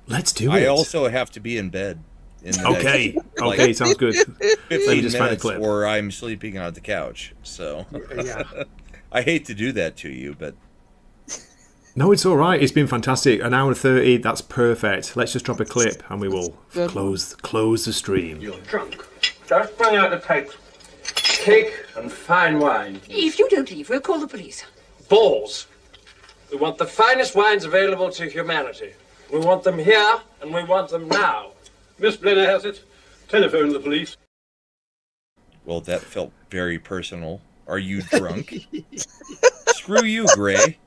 Let's do I it. also have to be in bed. In the Okay. next, Okay, sounds good. 15 just find a minutes, clip. or I'm sleeping on the couch. So Yeah. I hate to do that to you, but No, it's all right. It's been fantastic. An hour and 30. That's perfect. Let's just drop a clip and we will Good. close the stream. You're drunk. Just bring out the pipes. Cake and fine wine. If you don't leave, we'll call the police. Balls. We want the finest wines available to humanity. We want them here, and we want them now. Miss Blenner has it. Telephone the police. well, that felt very personal. Are you drunk? Screw you, Gray.